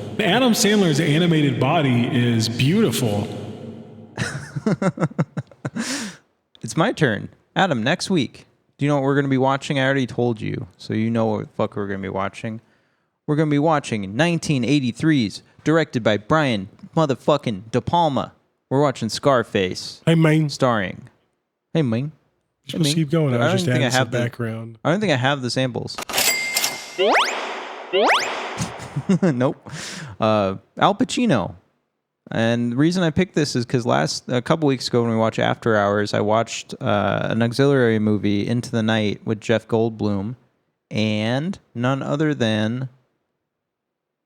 It's my turn. Adam, next week. Do you know what we're going to be watching? I already told you, so you know what the fuck we're going to be watching. We're going to be watching 1983's, directed by Brian motherfucking De Palma. We're watching Scarface. Hey, man. Starring. Hey, man. Just keep going. I was just adding some background. I don't think I have the samples. Nope. Al Pacino. And the reason I picked this is because a couple weeks ago when we watched After Hours, I watched an auxiliary movie, Into the Night, with Jeff Goldblum and none other than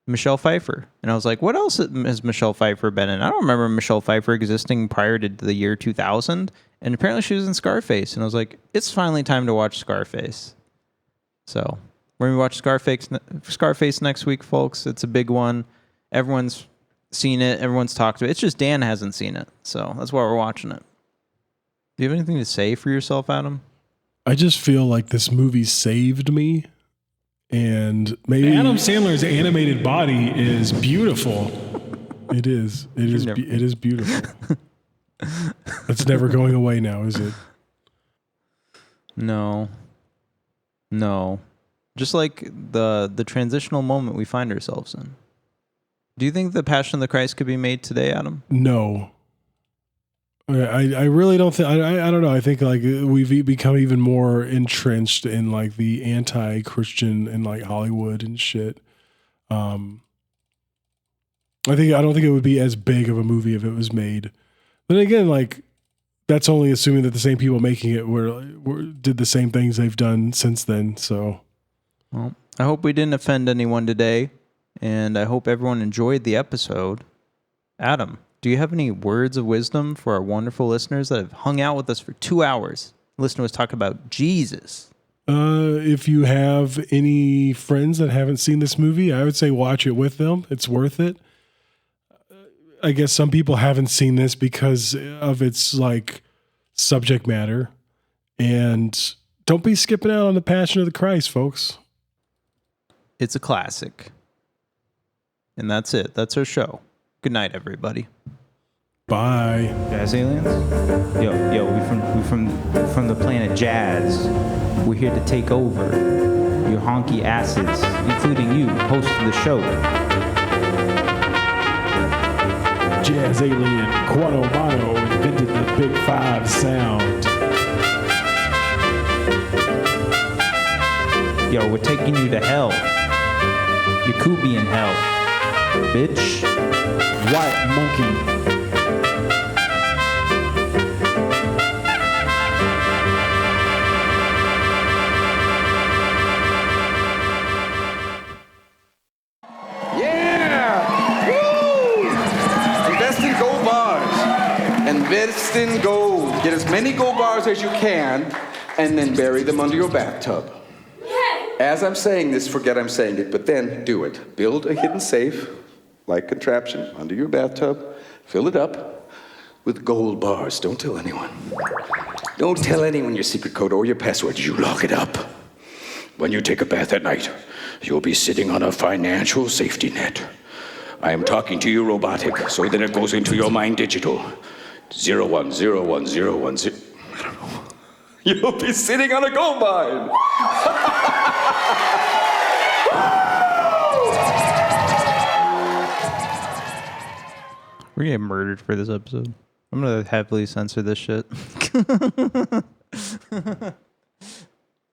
Michelle Pfeiffer. And I was like, what else has Michelle Pfeiffer been in? I don't remember Michelle Pfeiffer existing prior to the year 2000. And apparently she was in Scarface. And I was like, it's finally time to watch Scarface. So we're going to watch Scarface next week, folks. It's a big one. Everyone's seen it. Everyone's talked about it. It's just Dan hasn't seen it. So that's why we're watching it. Do you have anything to say for yourself, Adam? I just feel like this movie saved me. And maybe Adam Sandler's animated body is beautiful. It is. It is beautiful. It's never going away now, is it? No. Just like the transitional moment we find ourselves in. Do you think the Passion of the Christ could be made today, Adam? No. I really don't think. I don't know. I think like we've become even more entrenched in like the anti-Christian in like Hollywood and shit. I don't think it would be as big of a movie if it was made. But again, like that's only assuming that the same people making it did the same things they've done since then. So, well, I hope we didn't offend anyone today, and I hope everyone enjoyed the episode. Adam, do you have any words of wisdom for our wonderful listeners that have hung out with us for 2 hours? Listen to us talk about Jesus. If you have any friends that haven't seen this movie, I would say watch it with them. It's worth it. I guess some people haven't seen this because of its like subject matter. And don't be skipping out on the Passion of the Christ, folks. It's a classic. And that's it. That's our show. Good night, everybody. Bye. Jazz aliens? Yo, we from the planet Jazz. We're here to take over your honky asses, including you, host of the show. Jazz alien Quado Mono invented the Big Five sound. Yo, we're taking you to hell. You could be in hell, bitch. White monkey. Invest in gold. Get as many gold bars as you can, and then bury them under your bathtub. As I'm saying this, forget I'm saying it, but then do it. Build a hidden safe, like contraption, under your bathtub. Fill it up with gold bars. Don't tell anyone. Don't tell anyone your secret code or your password. You lock it up. When you take a bath at night, you'll be sitting on a financial safety net. I am talking to you robotic, so that it goes into your mind digital. 01010110. I don't know. You'll be sitting on a gold mine. We're gonna get murdered for this episode. I'm gonna heavily censor this shit.